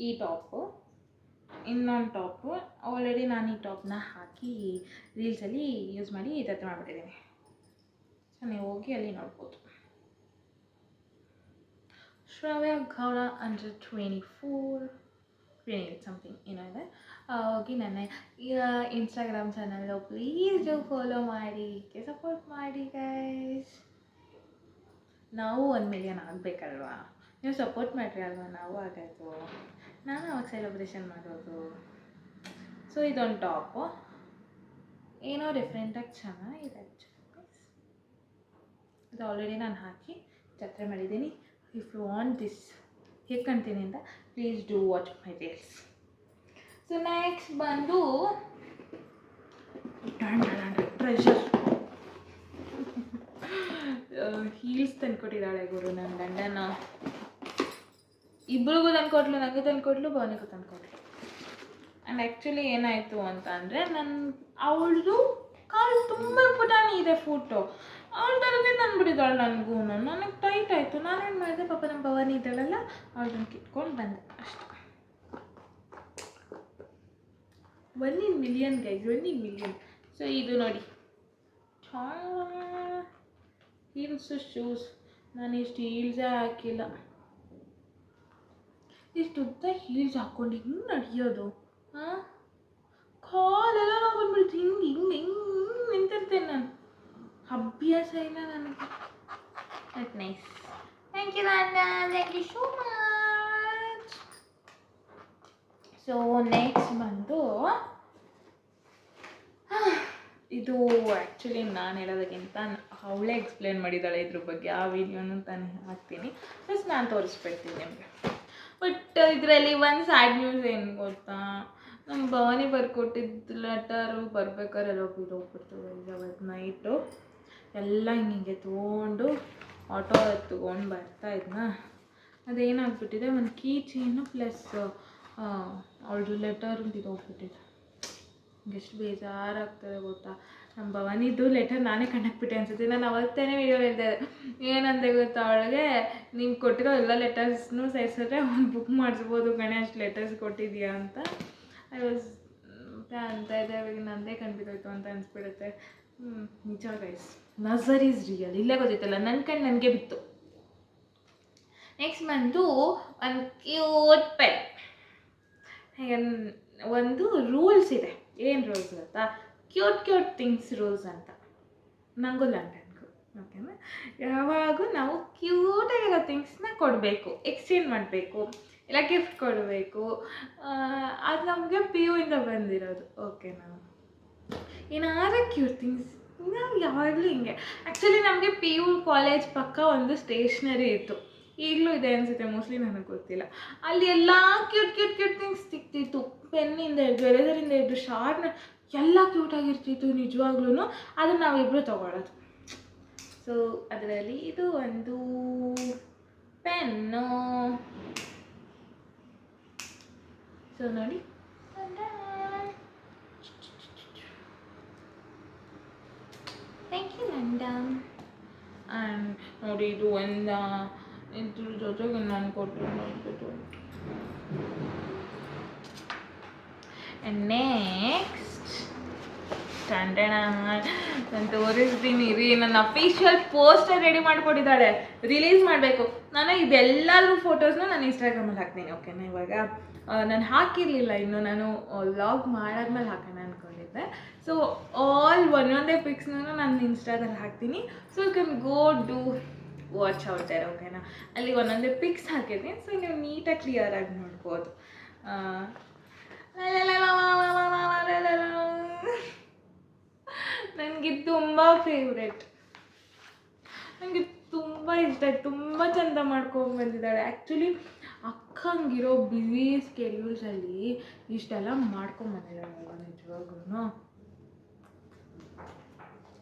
ಈ ಟಾಪು, ಇನ್ನೊಂದು ಟಾಪು. ಆಲ್ರೆಡಿ ನಾನು ಈ ಟಾಪ್ನ ಹಾಕಿ ರೀಲ್ಸಲ್ಲಿ ಯೂಸ್ ಮಾಡಿ ಇದತ್ರ ಮಾಡಿಬಿಟ್ಟಿದ್ದೀನಿ. ಸೊ ನೀವು ಹೋಗಿ ಅಲ್ಲಿ ನೋಡ್ಬೋದು. ಶ್ರಾವ್ಯ ಗೌಡ ಅಂಡರ್ 24 ಸಮಥಿಂಗ್ ಏನೋ ಇದೆ. ಹೋಗಿ ನನ್ನ ಇನ್ಸ್ಟಾಗ್ರಾಮ್ ಚಾನಲ್ಲು ಪ್ಲೀಸ್ ಫಾಲೋ ಮಾಡಿ, ಸಪೋರ್ಟ್ ಮಾಡಿ ಗೈಸ್. ನಾವು 1 ಮಿಲಿಯನ್ ಆಗಬೇಕಲ್ವಾ. ನೀವು ಸಪೋರ್ಟ್ ಮಾಡಿರಿ ಅಲ್ವಾ ನಾವು ಆಗೋದು, ನಾನು ಅವಾಗ ಸೆಲೆಬ್ರೇಷನ್ ಮಾಡೋದು. ಸೊ ಇದೊಂದು ಟಾಪು, ಏನೋ ಡಿಫ್ರೆಂಟಾಗಿ ಚೆನ್ನಾಗಿದೆ ಆ್ಯಕ್ಚುಲಿ. ಇದು ಆಲ್ರೆಡಿ ನಾನು ಹಾಕಿ ಜಾತ್ರೆ ಮಾಡಿದ್ದೀನಿ. ಇಫ್ ಯು ವಾಂಟ್ ದಿಸ್ ಹೇಗೆ ಕಾಣ್ತೀನಿ ಅಂತ please do watch my reels. So next ಬಂದು ಟ್ರೆಷರ್. ಹೀಲ್ಸ್ ತಂದ್ಕೊಟ್ಟಿದ್ದಾಳೆ ಗುರು ನನ್ನ ಗಂಡನ. ಇಬ್ಬರಿಗೂ ತಂದ್ಕೊಟ್ಲು, ನನಗೂ ತಂದ್ಕೊಟ್ಲು, ಭವನಿಗೂ ತಂದ್ಕೊಟ್ಲು. ಆ್ಯಂಡ್ ಆ್ಯಕ್ಚುಲಿ ಏನಾಯಿತು ಅಂತ ಅಂದರೆ, ಅವಳದು ಕಾಲು ತುಂಬ ಪುಟಾಣಿ ಇದೆ ಫೋಟೋ. ಅವಳು ತರದೇ ತಂದುಬಿಟ್ಟಿದ್ದಾಳೆ ನನಗೂ. ನನಗೆ ಟೈಟ್ ಆಯಿತು. ನಾನೇನು ಮಾಡಿದೆ, ಪಾಪ ನಮ್ಮ ಭವಾನಿ ಇದ್ದಾಳಲ್ಲ, ಅವಳನ್ನ ಕಿತ್ಕೊಂಡು ಬಂದೆ ಅಷ್ಟೆ. 1 in million guys, 1 in million. So ಇದು ನೋಡಿ, ಹೀಲ್ಸು ಶೂಸ್. ನಾನು ಇಷ್ಟು ಹೀಲ್ಸೇ ಹಾಕಿಲ್ಲ. ಇಷ್ಟು ಉದ್ದ ಹೀಲ್ಸ್ ಹಾಕ್ಕೊಂಡು ಹಿಂಗೆ ನಡೆಯೋದು, ಕಾಲೆಲ್ಲ ನಾವು ಬಂದ್ಬಿಡ್ತು. ಹಿಂಗೆ ಹಿಂಗೆ ಹಿಂಗೆ ನಿಂತಿರ್ತೇನೆ ನಾನು. ಅಭ್ಯಾಸ ಇಲ್ಲ ನನಗೆ. That nice. Thank you thank you so much. So next ಬಂದು ಇದು ಆ್ಯಕ್ಚುಲಿ ನಾನು ಹೇಳೋದಕ್ಕಿಂತ ಅವಳೇ ಎಕ್ಸ್ಪ್ಲೇನ್ ಮಾಡಿದ್ದಾಳೆ ಇದ್ರ ಬಗ್ಗೆ. ಆ ವಿಡಿಯೋನು ತಾನು ಹಾಕ್ತೀನಿ, ಪ್ಲಸ್ ನಾನು ತೋರಿಸ್ಬಿಡ್ತೀನಿ ನಿಮಗೆ. ಬಟ್ ಇದರಲ್ಲಿ ಒಂದು ಸ್ಯಾಡ್ ನ್ಯೂಸ್ ಏನು ಗೊತ್ತಾ, ನಮ್ಮ ಭವಾನಿ ಬರ್ಕೊಟ್ಟಿದ್ದು ಲೆಟರು ಬರ್ಬೇಕಾದ್ರೆ ಎಲ್ಲ ಬಿದ್ದೋಗ್ಬಿಡ್ತು ಅವತ್ತು ನೈಟು. ಎಲ್ಲ ಹಿಂಗೆ ತೊಗೊಂಡು ಆಟೋ ಎತ್ಕೊಂಡು ಬರ್ತಾ ಇದ್ನ, ಅದೇನಾಗ್ಬಿಟ್ಟಿದೆ, ಒಂದು ಕೀ ಚೈನು ಪ್ಲಸ್ ಅವಳದು ಲೆಟರ್ ಬಿದ್ದೋಗ್ಬಿಟ್ಟಿದೆ. ಎಷ್ಟು ಬೇಜಾರಾಗ್ತದೆ ಗೊತ್ತಾ. ನಮ್ಮ ಭವಾನಿದು ಲೆಟರ್ ನಾನೇ ಕಂಡಾಕ್ಬಿಟ್ಟೆ ಅನ್ಸುತ್ತೆ. ನಾನು ಅವತ್ತೇ ವಿಡಿಯೋ ಹೇಳಿದೆ, ಏನಂದೆ ಗೊತ್ತಾ ಅವಳಿಗೆ, ನೀವು ಕೊಟ್ಟಿರೋ ಎಲ್ಲ ಲೆಟರ್ಸ್ನೂ ಸೇರಿಸಿದ್ರೆ ಅವ್ನು ಬುಕ್ ಮಾಡಿಸ್ಬೋದು ಕಣೆ, ಅಷ್ಟು ಲೆಟರ್ಸ್ ಕೊಟ್ಟಿದ್ಯಾ ಅಂತ. ಐ ವಾಸ್ ಅಂತ ಇದೆ, ಇವಾಗ ನಂದೇ ಕಂಡುಬಿದ್ದೋಯ್ತು ಅಂತ ಅನಿಸ್ಬಿಡುತ್ತೆ. ನಿಜ ಗೈಸ್, ನರ್ಸರಿ ಈಸ್ ರಿಯಲ್. ಇಲ್ಲೇ ಗೊತ್ತಿತ್ತಲ್ಲ, ನನ್ನ ಕಣ್ಣು ನನಗೆ ಬಿತ್ತು. ನೆಕ್ಸ್ಟ್ ಬಂದು ಒಂದು ಕ್ಯೂಟ್ ಪೆನ್. ಒಂದು ರೂಲ್ಸ್ ಇದೆ. ಏನು ರೂಲ್ಸ್ ಗೊತ್ತಾ, ಕ್ಯೂಟ್ ಥಿಂಗ್ಸ್ ರೂಲ್ಸ್ ಅಂತ. ನನಗೂ ಲಂಡನ್ಗೂ ಓಕೆನಾ, ಯಾವಾಗೂ ನಾವು ಕ್ಯೂಟಾಗಿರೋ ಥಿಂಗ್ಸ್ನ ಕೊಡಬೇಕು, ಎಕ್ಸ್ಚೇಂಜ್ ಮಾಡಬೇಕು, ಇಲ್ಲ ಗಿಫ್ಟ್ ಕೊಡಬೇಕು. ಅದು ನಮಗೆ ಪಿ ಯು ಇಂದ ಬಂದಿರೋದು ಓಕೆನಾ. ಏನಾದರೂ ಕ್ಯೂಟ್ ಥಿಂಗ್ಸ್ ನಾವು ಯಾವಾಗಲೂ ಹಿಂಗೆ. ಆ್ಯಕ್ಚುಲಿ ನಮಗೆ ಪಿ ಯು ಕಾಲೇಜ್ ಪಕ್ಕ ಒಂದು ಸ್ಟೇಷ್ನರಿ ಇತ್ತು, ಈಗಲೂ ಇದೆ ಅನಿಸುತ್ತೆ, ಮೋಸ್ಟ್ಲಿ ನನಗೆ ಗೊತ್ತಿಲ್ಲ. ಅಲ್ಲಿ ಎಲ್ಲ ಕ್ಯೂಟ್ ಥಿಂಗ್ಸ್ ಸಿಗ್ತಿತ್ತು. ಪೆನ್ನಿಂದ ಹಿಡಿದು, ಎರೇಸರಿಂದ ಹಿಡಿದು, ಶಾರ್ಪ್ನ ಎಲ್ಲ ಕ್ಯೂಟಾಗಿರ್ತಿತ್ತು ನಿಜವಾಗ್ಲೂ. ಅದನ್ನು ನಾವಿಬ್ಬರು ತೊಗೊಳ್ಳೋದು. ಸೊ ಅದರಲ್ಲಿ ಇದು ಒಂದು ಪೆನ್ನು. ಸೊ ನೋಡಿ, ಥ್ಯಾಂಕ್ ಯು ಲಂಡನ್. ಆ್ಯಂಡ್ ನೋಡಿ, ಇದು ಒಂದು ಇದ್ರ ಜೊತೆಗೆ ನಾನು ಕೊಟ್ಟು. ನೆಕ್ಸ್ಟ್ ನಾನು ತೋರಿಸ್ತೀನಿ ರೀ, ನನ್ನ ಅಫಿಷಿಯಲ್ ಪೋಸ್ಟರ್ ರೆಡಿ ಮಾಡಿಕೊಟ್ಟಿದ್ದಾಳೆ, ರಿಲೀಸ್ ಮಾಡಬೇಕು. ನಾನು ಇದೆಲ್ಲರೂ ಫೋಟೋಸ್ನ ನಾನು ಇನ್ಸ್ಟಾಗ್ರಾಮಲ್ಲಿ ಹಾಕ್ತೀನಿ ಓಕೆನಾ. ಇವಾಗ ನಾನು ಹಾಕಿರಲಿಲ್ಲ ಇನ್ನು, ನಾನು ವ್ಲಾಗ್ ಮಾಡಾದ್ಮೇಲೆ ಹಾಕೋಣ ಅಂದ್ಕೊಂಡಿದ್ದೆ. ಸೊ ಆಲ್ ಒಂದೊಂದೇ ಪಿಕ್ಸ್ನೂ ನಾನು ಇನ್ಸ್ಟಾದಲ್ಲಿ ಹಾಕ್ತೀನಿ. So you can go do watch out there ಓಕೆನಾ. ಅಲ್ಲಿ ಒಂದೊಂದೇ ಪಿಕ್ಸ್ ಹಾಕಿದ್ದೀನಿ, ಸೊ ನೀವು ನೀಟಾಗಿ ಕ್ಲಿಯರಾಗಿ ನೋಡ್ಬೋದು. ನನಗೆ ತುಂಬ ಫೇವ್ರೆಟ್, ನನಗೆ ತುಂಬ ಇಷ್ಟ, ತುಂಬ ಚೆಂದ ಮಾಡ್ಕೊಂಡು ಬಂದಿದ್ದಾಳೆ. ಆ್ಯಕ್ಚುಲಿ ಅಕ್ಕಂಗಿರೋ ಬ್ಯುಸಿ ಸ್ಕೆಡ್ಯೂಲ್ಸಲ್ಲಿ ಇಷ್ಟೆಲ್ಲ ಮಾಡ್ಕೊಂಡು ಬಂದಿದ್ದಾಳಲ್ಲ ನಿಜವಾಗ್ಲೂ.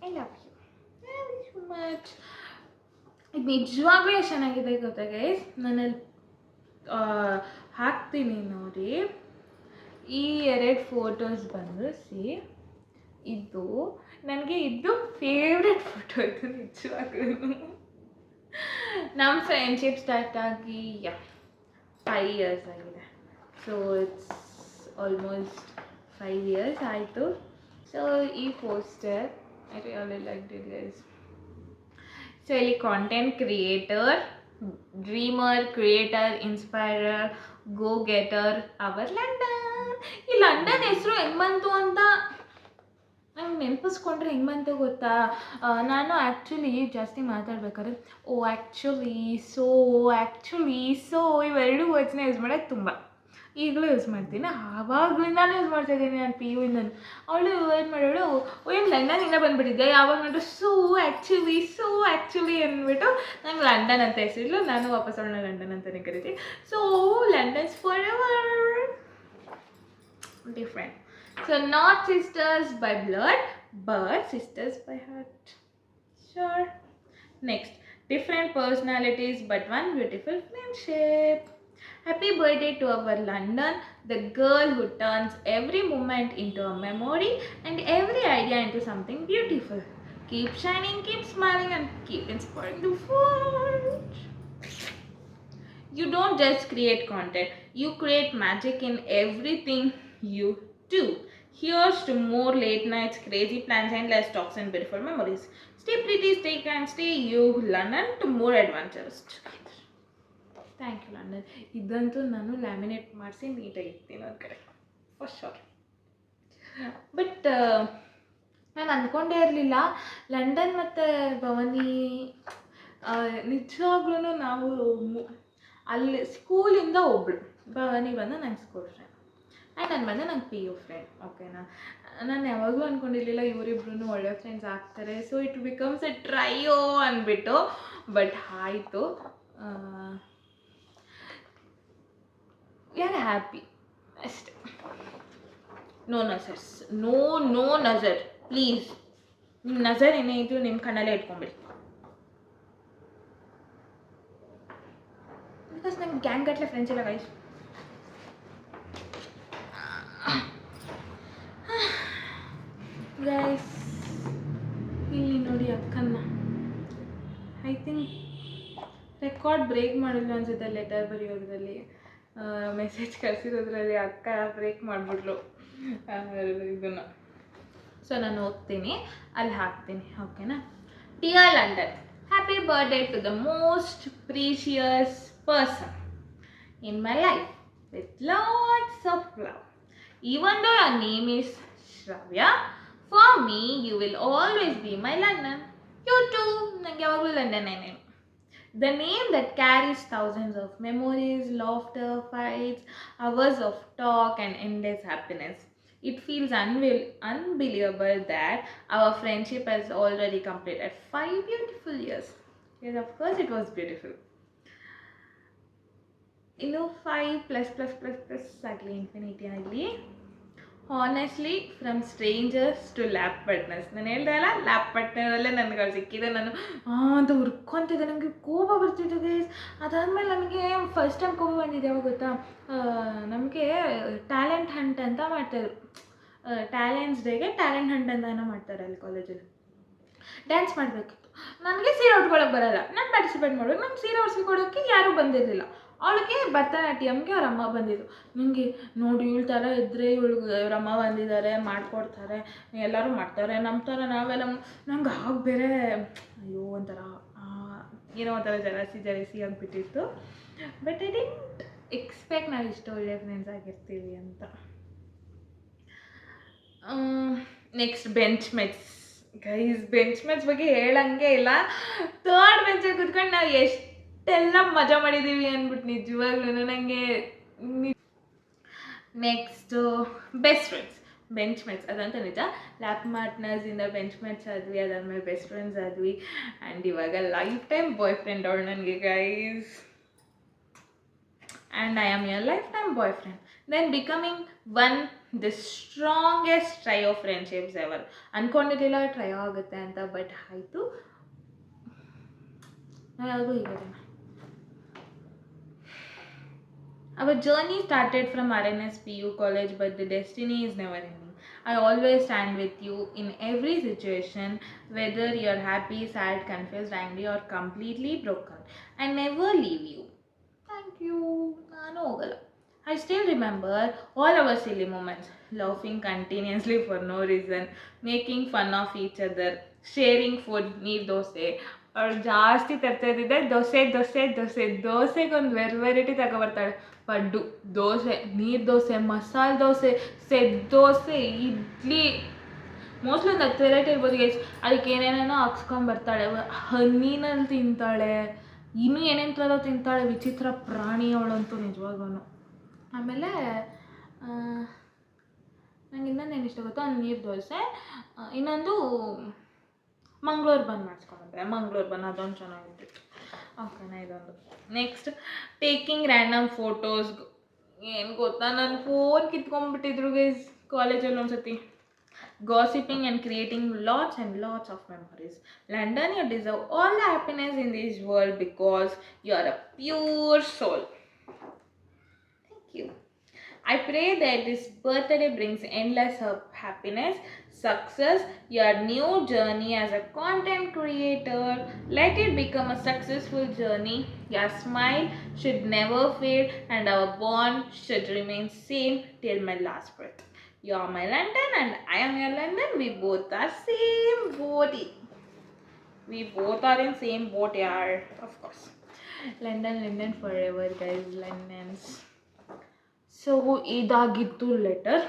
I love you so much. ಇದು ನಿಜವಾಗ್ಲೂ ಎಷ್ಟು ಚೆನ್ನಾಗಿದೆ ಗೊತ್ತಾ ಗೈಸ್, ನಾನಲ್ಲಿ ಹಾಕ್ತೀನಿ ನೋಡಿ. ಈ 2 ಫೋಟೋಸ್ ಬಂದು ಇದು ನನಗೆ ಇದು ಫೇವ್ರೆಟ್ ಫೋಟೋ. ಇದು ನಿಜವಾಗ್ಲೂ ನಮ್ಮ ಫ್ರೆಂಡ್ಶಿಪ್ ಸ್ಟಾರ್ಟ್ ಆಗಿ 5 years ಆಗಿದೆ. ಸೊ ಇಟ್ಸ್ ಆಲ್ಮೋಸ್ಟ್ 5 years ಆಯಿತು. ಸೊ ಈ poster I really liked it guys. So ಇಲ್ಲಿ ಕಾಂಟೆಂಟ್ ಕ್ರಿಯೇಟರ್, ಡ್ರೀಮರ್, ಕ್ರಿಯೇಟರ್, ಇನ್ಸ್ಪೈರರ್, ಗೋ ಗೆಟರ್, ಅವರ್ ಲಂಡನ್. ಈ ಲಂಡನ್ ಹೆಸರು ಹೆಂಗೆ ಬಂತು ಅಂತ ನಂಗೆ ನೆನಪಿಸ್ಕೊಂಡ್ರೆ ಹೆಂಗೆ ಬಂತು ಗೊತ್ತಾ, ನಾನು ಆ್ಯಕ್ಚುಲಿ ಜಾಸ್ತಿ ಮಾತಾಡ್ಬೇಕಾದ್ರೆ ಆ್ಯಕ್ಚುಲಿ ಸೊ ಇವೆರಡು ವರ್ಡ್ಸ್ನ ಯೂಸ್ ಮಾಡೋದು ತುಂಬ. ಈಗಲೂ ಯೂಸ್ ಮಾಡ್ತೀನಿ, ಆವಾಗಲಿಂದಾನು ಯೂಸ್ ಮಾಡ್ತಾಯಿದ್ದೀನಿ ನಾನು ಪಿ ಯು ಇಂದನು. ಅವಳು ಏನು ಮಾಡೋಳು, ಏನು ಲಂಡನಿಂದ ಬಂದುಬಿಟ್ಟಿದ್ದೆ, ಯಾವಾಗ ನೋಡು ಸೊ ಆ್ಯಕ್ಚುಲಿ ಅಂದ್ಬಿಟ್ಟು ನಂಗೆ ಲಂಡನ್ ಅಂತ ಹೆಸರಿಲ್ಲ. ನಾನು ವಾಪಸ್ ಅವಳನ್ನ ಲಂಡನ್ ಅಂತಲೇ ಕರಿತೀನಿ. So London's forever different. So not sisters by blood but sisters by heart. Sure. Next, different personalities but one beautiful friendship. Happy birthday to our London, the girl who turns every moment into a memory and every idea into something beautiful. Keep shining, keep smiling and keep inspiring the world. You don't just create content, you create magic in everything you do. Here's to more late nights, crazy plans, endless talks and beautiful memories. Stay pretty, stay kind, stay you, London, to more adventures. Thank you London. ಇದಂತೂ ನಾನು laminate ಮಾಡಿಸಿ ನೀಟಾಗಿ ಇರ್ತೀನಿ ಒಂದು ಕಡೆ for sure. But ನಾನು ಅಂದ್ಕೊಂಡೇ ಇರಲಿಲ್ಲ London ಮತ್ತು ಭವಾನಿ ನಿಜವಾಗ್ಲೂ ನಾವು ಅಲ್ಲಿ ಸ್ಕೂಲಿಂದ ಒಬ್ಬಳು, ಭವಾನಿ ಬಂದು ನಂಗೆ ಸ್ಕೂಲ್ ಫ್ರೆಂಡ್ ಆ್ಯಂಡ್ ನಾನು ಬಂದು ನಂಗೆ ಪಿ ಯು ಫ್ರೆಂಡ್ ಓಕೆನಾ. ನಾನು ಯಾವಾಗಲೂ ಅಂದ್ಕೊಂಡಿರಲಿಲ್ಲ ಇವರಿಬ್ರು ಒಳ್ಳೆ ಫ್ರೆಂಡ್ಸ್ ಆಗ್ತಾರೆ. So it becomes a trio ಅಂದ್ಬಿಟ್ಟು, ಬಟ್ ಆಯಿತು. ವಿ ಆರ್ ಹ್ಯಾಪಿ ಅಷ್ಟೆ. ನೋ ನಜರ್ಸ್, ನೋ ನಜರ್ ಪ್ಲೀಸ್. ನಿಮ್ಮ ನಜರ್ ಏನೇ ಇದ್ರು ನಿಮ್ಮ ಕಣ್ಣಲ್ಲೇ ಇಟ್ಕೊಂಬಿಡಿ. ಬಿಕಾಸ್ ನಂಗೆ ಗ್ಯಾಂಗ್ ಗಟ್ಟಲೆ ಫ್ರೆಂಡ್ಸ್ ಇಲ್ಲ ಗೈಸ್. ಗೈಸ್ ಇಲ್ಲಿ ನೋಡಿ ಅಕ್ಕನ್ನ ಐ ಥಿಂಕ್ ರೆಕಾರ್ಡ್ ಬ್ರೇಕ್ ಮಾಡಿದ್ಲು ಅನ್ಸುತ್ತೆ ಲೆಟರ್ ಬರೆಯೋದ್ರಲ್ಲಿ, ಮೆಸೇಜ್ ಕಳಿಸಿರೋದ್ರಲ್ಲಿ ಅಕ್ಕ ಬ್ರೇಕ್ ಮಾಡಿಬಿಟ್ಲು ಇದನ್ನು. ಸೊ ನಾನು ಓದ್ತೀನಿ, ಅಲ್ಲಿ ಹಾಕ್ತೀನಿ, ಓಕೆನಾ? Dear London, happy birthday to the most precious person in my life with lots of love. Even though your name is Shravya, for me you will always be my London. You too, nange yavaglu London name. The name that carries thousands of memories, laughter, fights, hours of talk and endless happiness. It feels unbelievable that our friendship has already completed 5 beautiful years. Yes, of course it was beautiful. ಇನ್ನು 5++++ ಆಗಲಿ, infinity ಆಗಲಿ. Honestly from strangers to lab partners. ನಾನು ಹೇಳ್ದೆ ಅಲ್ಲ, lab ಪಾರ್ಟ್ನರಲ್ಲೇ ನನಗೆ ಅವ್ರು ಸಿಕ್ಕಿದೆ. ನಾನು ಅಂತ ಹುರ್ಕೊಂತಿದ್ದೆ, ನನಗೆ ಕೋಪ ಬರ್ತಿತ್ತು ಗೈಸ್. ಅದಾದಮೇಲೆ ನನಗೆ ಫಸ್ಟ್ ಟೈಮ್ ಕೋಪ ಬಂದಿದೆ ಯಾವಾಗ ಗೊತ್ತಾ? ನಮಗೆ ಟ್ಯಾಲೆಂಟ್ ಹಂಟ್ ಅಂತ ಮಾಡ್ತಾಯಿದ್ರು. ಟ್ಯಾಲೆಂಟ್ಸ್ ಡೇಗೆ ಟ್ಯಾಲೆಂಟ್ ಹಂಟ್ ಅಂತ ಏನೋ ಮಾಡ್ತಾರೆ ಅಲ್ಲಿ ಕಾಲೇಜಲ್ಲಿ. ಡ್ಯಾನ್ಸ್ ಮಾಡಬೇಕಿತ್ತು. ನನಗೆ ಸೀರೆ ಉಟ್ಕೊಳ್ಳೋಕೆ ಬರೋಲ್ಲ, ನಾನು ಪಾರ್ಟಿಸಿಪೇಟ್ ಮಾಡಬೇಕು. ನಂಗೆ ಸೀರೆ ಉಡ್ಸಿಕೊಡೋಕ್ಕೆ ಯಾರೂ ಬಂದಿರಲಿಲ್ಲ. ಅವಳಿಗೆ ಭರತನಾಟ್ಯಮ್ಗೆ ಅವ್ರ ಅಮ್ಮ ಬಂದಿದ್ದು. ನನಗೆ ನೋಡಿ ಇವಳ ಥರ ಇದ್ದರೆ ಇವ್ರ ಅಮ್ಮ ಬಂದಿದ್ದಾರೆ, ಮಾಡಿಕೊಡ್ತಾರೆ, ಎಲ್ಲರೂ ಮಾಡ್ತಾರೆ, ನಮ್ಮ ಥರ ನಾವೆಲ್ಲ. ನಂಗೆ ಆಗ ಬೇರೆ ಅಯ್ಯೋ ಒಂಥರ ಏನೋ ಒಂಥರ ಜಲಸಿ ಆಗಿಬಿಟ್ಟಿತ್ತು. ಬಟ್ ಐ ಡಿಂಟ್ ಎಕ್ಸ್ಪೆಕ್ಟ್ ನಾವು ಇಷ್ಟು ಒಳ್ಳೆ ಫ್ರೆಂಡ್ಸ್ ಆಗಿರ್ತೀವಿ ಅಂತ. Next bench mets. Guys bench mets ಬಗ್ಗೆ ಹೇಳಂಗೆ ಇಲ್ಲ. ಥರ್ಡ್ ಬೆಂಚಲ್ಲಿ ಕೂತ್ಕೊಂಡು ನಾವು ಎಷ್ಟೆಲ್ಲ ಮಜಾ ಮಾಡಿದ್ದೀವಿ ಅಂದ್ಬಿಟ್ಟು ನಿಜವಾಗ್ಲೂ ನನಗೆ. Next best friends, bench mates ಅದಂತ ನಿಜ. ಲ್ಯಾಬ್ ಪಾರ್ಟ್ನರ್ಸಿಂದ ಬೆಂಚ್ ಮೇಟ್ಸ್ ಆದ್ವಿ, ಅದಾದಮೇಲೆ ಬೆಸ್ಟ್ ಫ್ರೆಂಡ್ಸ್ ಆದ್ವಿ, ಆ್ಯಂಡ್ ಇವಾಗ ಲೈಫ್ ಟೈಮ್ ಬಾಯ್ ಫ್ರೆಂಡ್ ಅವಳು ನನಗೆ guys. And I am your lifetime boyfriend. Then becoming the strongest try of friendships ever. ಅಂದ್ಕೊಂಡಿರಲಿಲ್ಲ ಟ್ರೈ ಆಗುತ್ತೆ ಅಂತ, ಬಟ್ ಆಯಿತು. ಯಾವುದೂ ಹೀಗೆ. Our journey started from RNS PU college, but the destiny is never ending. I always stand with you in every situation, whether you're happy, sad, confused, angry, or completely broken. I never leave you. Thank you. Nanu hogala. I still remember all our silly moments, laughing continuously for no reason, making fun of each other, sharing food, ನೀರು ದೋಸೆ. ಅವಳು ಜಾಸ್ತಿ ತರ್ತಾ ಇದ್ದಿದ್ದೆ ದೋಸೆಗೆ ಒಂದು variety ತಗೊಬರ್ತಾಳೆ. ಪಡ್ಡು ದೋಸೆ, ನೀರು dosa, masala dosa, set dosa, idli, mostly ಒಂದು 10 variety ಇರ್ಬೋದು ಗೈಸ್. ಅದಕ್ಕೆ ಏನೇನೇನೋ ಹಾಕ್ಸ್ಕೊಂಬರ್ತಾಳೆ. ಹಣ್ಣಿನಲ್ಲಿ ತಿಂತಾಳೆ, ಇನ್ನೂ ಏನೇನು ಥರ ತಿಂತಾಳೆ. ವಿಚಿತ್ರ ಪ್ರಾಣಿ ಅವಳಂತೂ ನಿಜವಾಗೂ. ಆಮೇಲೆ ನಂಗೆ ಇನ್ನೊಂದೇನು ಇಷ್ಟ ಗೊತ್ತಾ? ಒಂದು ನೀರು ದೋಸೆ, ಇನ್ನೊಂದು ಮಂಗಳೂರು ಬನ್ ಮಾಡಿಸ್ಕೊಂಡ್ರೆ. ಮಂಗಳೂರು ಬನ್ ಅದೊಂದು ಚೆನ್ನಾಗಿರ್ತಿತ್ತು. ಓಕೆನಾ? ಇದೊಂದು. Next taking random photos. ಏನು ಗೊತ್ತಾ, ನನ್ನ ಫೋನ್ ಕಿತ್ಕೊಂಡ್ಬಿಟ್ಟಿದ್ರು ಗೈಸ್ ಕಾಲೇಜಲ್ಲಿ ಒಂದ್ಸತಿ. Gossiping and creating lots and lots of memories. London, you deserve all the happiness in this world because you are a pure soul. Thank you. I pray that this birthday brings endless happiness, success, your new journey as a content creator. Let it become a successful journey. Your smile should never fade and our bond should remain same till my last breath. You are my London and I am your London. We both are same boat. We both are in same boat, yaar. Of course. London forever, guys. Londons. So ಇದಾಗಿತ್ತು letter.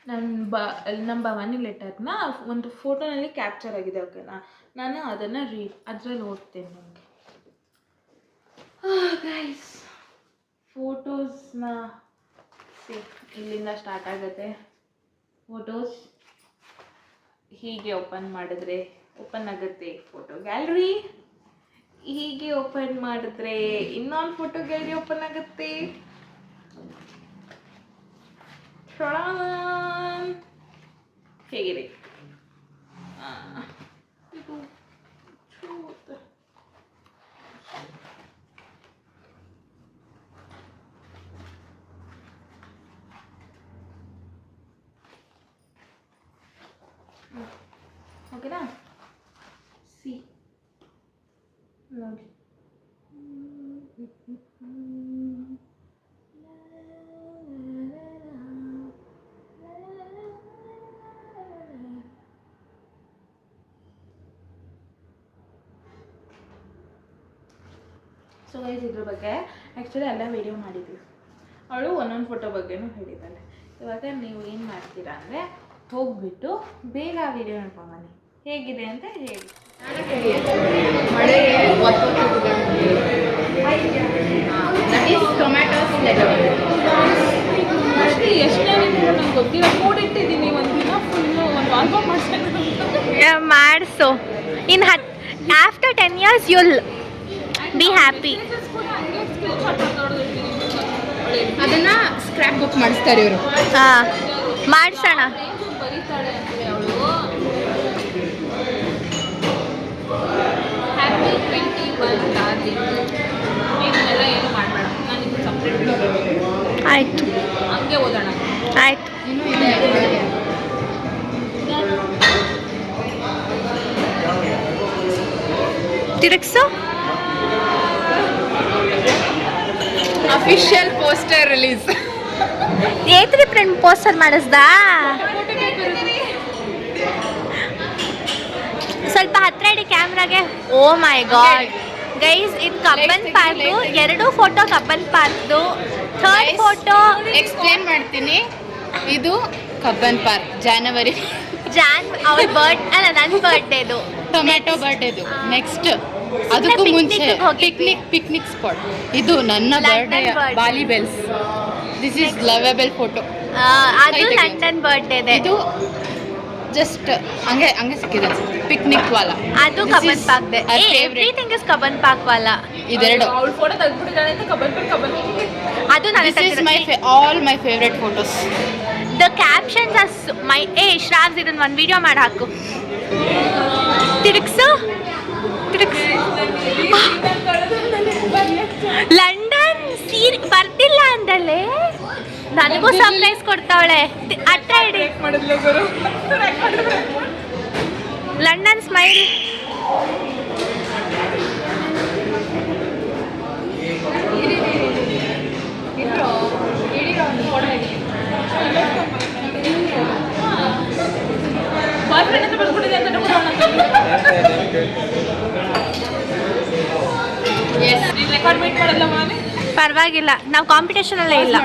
ನಮ್ಮ ಭವಾನಿ ಲೆಟರ್ನ ಒಂದು ಫೋಟೋನಲ್ಲಿ capture ಆಗಿದೆ, ಓಕೆನಾ? ನಾನು ಅದನ್ನು ಅದರಲ್ಲಿ ಓದ್ತೇನೆ ನನಗೆ. Guys ಫೋಟೋಸ್ನ ಇಲ್ಲಿಂದ ಸ್ಟಾರ್ಟ್ ಆಗುತ್ತೆ. ಫೋಟೋಸ್ ಹೀಗೆ ಓಪನ್ ಮಾಡಿದ್ರೆ ಓಪನ್ ಆಗುತ್ತೆ ಫೋಟೋ ಗ್ಯಾಲರಿ. ಹೀಗೆ ಓಪನ್ ಮಾಡಿದ್ರೆ ಇನ್ನೊಂದು ಫೋಟೋ ಗ್ಯಾಲರಿ ಓಪನ್ ಆಗುತ್ತೆ. ಹೇಗಿದೆ ಓಕೆನಾ ಸಿ ನೋಡಿ ಸೊ ಗೈಸ್ ಇದ್ರ ಬಗ್ಗೆ ಆ್ಯಕ್ಚುಲಿ ಎಲ್ಲ ವೀಡಿಯೋ ಮಾಡಿದ್ವಿ. ಅವಳು ಒಂದೊಂದು ಫೋಟೋ ಬಗ್ಗೆನೂ ಹೇಳಿದ್ದಾಳೆ. ಇವಾಗ ನೀವು ಏನು ಮಾಡ್ತೀರಾ ಅಂದರೆ ಹೋಗ್ಬಿಟ್ಟು ಬೇಗ ಆ ವಿಡಿಯೋ ನೋಡ್ಕೊಂಬನ್ನಿ ಹೇಗಿದೆ ಅಂತ ಹೇಳಿ. ಮಳೆ ಟೊಮ್ಯಾಟೋಸ್ ಅಷ್ಟೇ ಎಷ್ಟೇ ನಂಗೆ ಗೊತ್ತಿಲ್ಲ ಕೂಡಿಟ್ಟಿದ್ದೀನಿ ಒಂದು ದಿನ ಫುಲ್ಲು ಒಂದು ಆಲ್ಬಮ್ ಮಾಡಿಸು in after 10 years you'll be happy. ಅದನ್ನ ಸ್ಕ್ರಾಪ್ ಬುಕ್ ಮಾಡಿಸ್ತಾರೆ ಇವರು. ಹಾಂ ಮಾಡಿಸೋಣ. ಬರೀತಾಳೆ ಅಂದರೆ ಅವಳು ಹ್ಯಾಪಿ 21 ಡಾರ್ಲಿಂಗ್. ಇದನ್ನೆಲ್ಲ ಏನು ಮಾಡಬೇಡ, ನಾನು ಇದು ಸಪ್ರೇಟ್ ಆಯಿತು ಹಂಗೆ ಓದೋಣ. ಆಯಿತು. ತಿರುಗಿಸು. Official poster release. ಏತ್ರಿ ಫ್ರೆಂಡ್ ಪೋಸ್ಟರ್ ಮಾಡಿಸ್ದಾ? ಸ್ವಲ್ಪ ಹತ್ರ ಇಡಿ ಕ್ಯಾಮ್ರಾಗೆ. ಓ ಮೈ ಗಾಡ್ ಗೈಸ್, ಇದು ಕಬ್ಬನ್ ಪಾರ್ಕ್ದು 2 ಫೋಟೋ ಕಬ್ಬನ್ ಪಾರ್ಕ್ದು. 3rd ಫೋಟೋ ಎಕ್ಸ್ಪ್ಲೇನ್ ಮಾಡ್ತೀನಿ. ಇದು ಕಬ್ಬನ್ ಪಾರ್ಕ್ ಜನವರಿ ಅವಳ ಅಲ್ಲ ನನ್ನ ಬರ್ಡೇದು, ಟೊಮ್ಯಾಟೊ ಬರ್ಡೇದು. ನೆಕ್ಸ್ಟ್ ಅದಕ್ಕೂ ಮುಂಚೆ ಪಿಕ್ನಿಕ್ ಸ್ಪಾಟ್. ಇದು ನನ್ನ ಬರ್ಡೇ ಬಾಲಿ ಬೆಲ್ಸ್. This is lovable photo. ಅದು ಲಂಡನ್ ಬರ್ಡೇದೆ. ಇದು ಜಸ್ಟ್ ಹಂಗೆ ಸಿಕ್ಕಿದೆ ಪಿಕ್ನಿಕ್ ವಾಲ. ಅದು ಕಬ್ಬನ್ ಪಾರ್ಕ್ ದೆ. ಎವ್ರಿಥಿಂಗ್ ಇಸ್ ಕಬ್ಬನ್ ಪಾರ್ಕ್ ವಾಲ. ಇದೆರಡು ಅವಳು ಫೋಟೋ ತೆಗೆದ್ಬಿಟ್ಟಿದ್ದಾಳೆ ಅಂತ ಕಬ್ಬನ್ ಅದು ನನ್ನ this is all my favourite photos. The captions are my Shravs. ಇದನ್ನ ಒಂದು ವಿಡಿಯೋ ಮಾಡಿ ಹಾಕು. ತಿರುಗ್ಸು. ಲಂಡನ್ ಸೀರೆ ಬರ್ತಿಲ್ಲ ಅಂದಲೆ ನನಗೂ ಸರ್ಪ್ರೈಸ್ ಕೊಡ್ತಾವಳೆ. ಅಟ್ಟ ಇಡಿ. London smile. ಪರವಾಗಿಲ್ಲ, ನಾವು ಕಾಂಪಿಟೇಷನ್ ಅಲ್ಲೇ ಇಲ್ಲ.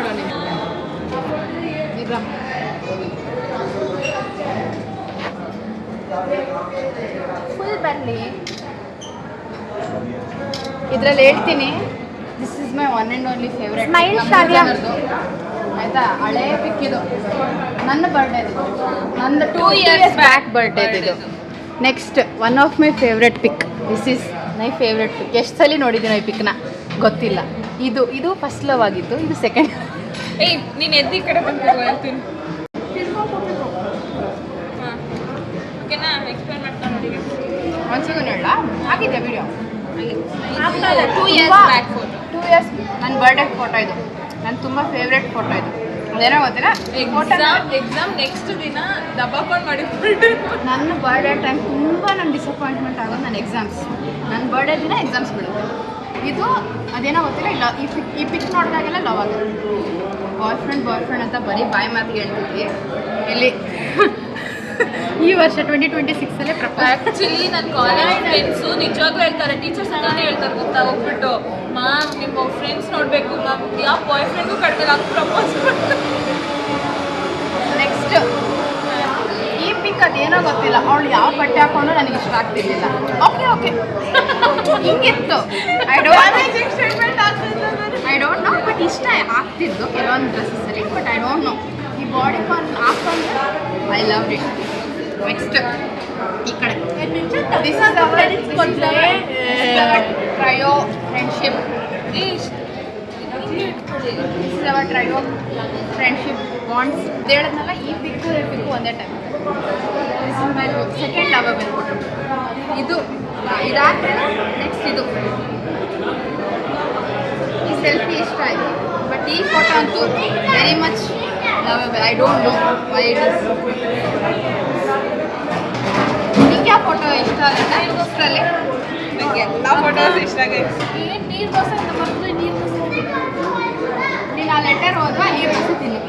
ಫುಲ್ ಬರಲಿ. ಇದ್ರಲ್ಲಿ ಹೇಳ್ತೀನಿ, this is my one and only favourite. Smile ಶ್ರಾವ್ಯ. ಆಯ್ತಾ, ಹಳೆ ಪಿಕ್ ಇದು. ನನ್ನ ಬರ್ಡೇದು, ನಂದು 2 years ಬ್ಯಾಕ್ ಬರ್ಡೇದು ಇದು. Next one of my favourite pic. This is my favourite pic. ಎಷ್ಟು ಸಲ ನೋಡಿದ್ದೀನಿ ಈ ಪಿಕ್ನ ಗೊತ್ತಿಲ್ಲ. ಇದು ಫಸ್ಟ್ ಲವ್ ಆಗಿತ್ತು, ಇದು ಸೆಕೆಂಡ್. ನೀನು ಎದ್ದು ಈ ಕಡೆ ಬಂದು ಹೇಳ್ತೀನಿ. ಓಕೆನಾ? ಎಕ್ಸ್ಪ್ಲೇನ್ ಮಾಡ್ತಾ ನೋಡಿ. ಒಂದ್ಸಲ ನೋಡ ಆಗಿದೆ video. 2 years back photo. 2 years ನನ್ನ ಬರ್ಡೇ ಫೋಟೋ ಇದು. ನನ್ನ ತುಂಬ ಫೇವ್ರೆಟ್ ಫೋಟೋ ಇದು. ಅದೇನೋ ಗೊತ್ತಿಲ್ಲ, ಎಕ್ಸಾಮ್ ನೆಕ್ಸ್ಟ್ ದಿನ ದಬ್ಬಾಕೊಂಡು ಮಾಡಿಬಿಟ್ಟು ನನ್ನ ಬರ್ಡೇ ಟೈಮ್ ತುಂಬ ನಂಗೆ ಡಿಸಪಾಯಿಂಟ್ಮೆಂಟ್ ಆಗೋದು ನನ್ನ ಎಕ್ಸಾಮ್ಸ್. ನನ್ನ ಬರ್ಡೇ ದಿನ ಎಕ್ಸಾಮ್ಸ್ ಬಿಡುತ್ತೆ. ಇದು ಅದೇನೋ ಗೊತ್ತಿಲ್ಲ, ಇಲ್ಲ ಈ ಪಿಕ್ ನೋಡಿದಾಗೆಲ್ಲ ಲವ್ ಆಗುತ್ತೆ. ಬಾಯ್ ಫ್ರೆಂಡ್ ಅಂತ ಬರೀ ಬಾಯಿ ಮಾತಿಗೆ ಹೇಳ್ತಿದ್ವಿ. ಇಲ್ಲಿ ಈ ವರ್ಷ 2026 ಪ್ರಪೋಸ್. ಆ್ಯಕ್ಚುಲಿ ನನ್ನ ಕಾಲೇಜ್ ಫ್ರೆಂಡ್ಸು ನಿಜವಾಗ್ಲೂ ಹೇಳ್ತಾರೆ, ಟೀಚರ್ಸ್ ಹಂಗಾನೆ ಹೇಳ್ತಾರೆ ಗೊತ್ತಾ, ಹೋಗ್ಬಿಟ್ಟು ಮ್ಯಾಮ್ ನಿಮ್ಮ ಫ್ರೆಂಡ್ಸ್ ನೋಡಬೇಕು ಮ್ಯಾಮ್, ಯಾವ ಬಾಯ್ ಫ್ರೆಂಡ್ಗೂ ಕಡಿಮೆ ನಾನು ಪ್ರಪೋಸ್. ನೆಕ್ಸ್ಟ್ ಈ ಪಿಕ್ ಅದೇನೋ ಗೊತ್ತಿಲ್ಲ, ಅವಳು ಯಾವ ಬಟ್ಟೆ ಹಾಕೊಂಡು ನನಗೆ ಇಷ್ಟ ಆಗ್ತಿರ್ಲಿಲ್ಲ. ಓಕೆ ಹಿಂಗಿತ್ತು. ಐ ಡೋಂಟ್ ನೋ ಬಟ್ ಇಷ್ಟ ಆಗ್ತಿದ್ದು ಕೆಲವೊಂದು ಡ್ರೆಸ್ಸಲ್ಲಿ. ಬಟ್ ಐ ಡೋಂಟ್ ನೋ ಈ ಬಾಡಿ ಕಾನ್ ಹಾಕೊಂಡು ಐ ಲವ್ ಇಟ್. ನೆಕ್ಸ್ಟ್ ಈ ಕಡೆ this is our trio friendship. This is our try of friendship bonds ಹೇಳಿದ್ನಲ್ಲ ಈ ಪಿಕ್ಕು ಒಂದೇ time. This is my second lovable photo. ಇದು ಇದಾದ್ಮೇಲೆ ನೆಕ್ಸ್ಟ್ ಇದು ಈ ಸೆಲ್ಫಿ ಇಷ್ಟ ಆಯಿತು. ಬಟ್ ಈ ಫೋಟೋ ಅಂತೂ very much lovable. I don't know why it is. ನಿಂಗೆ ಯಾವ ಫೋಟೋ ಇಷ್ಟ ಆಗುತ್ತೆ ಅಷ್ಟರಲ್ಲಿ? ನನಗೆ ಎಲ್ಲ ಫೋಟೋಸ್ ಇಷ್ಟ ಆಗೈತೆ. ಏನು ನೀರು ದೋಸೆ ಅಂತ ಬರ್ತದೆ, ನೀರು ದೋಸೆ ನೀನು ಆ ಲೆಟರ್ ಹೋದ್ವಾ ನೀರು ದೋಸೆ ತಿನ್ನು.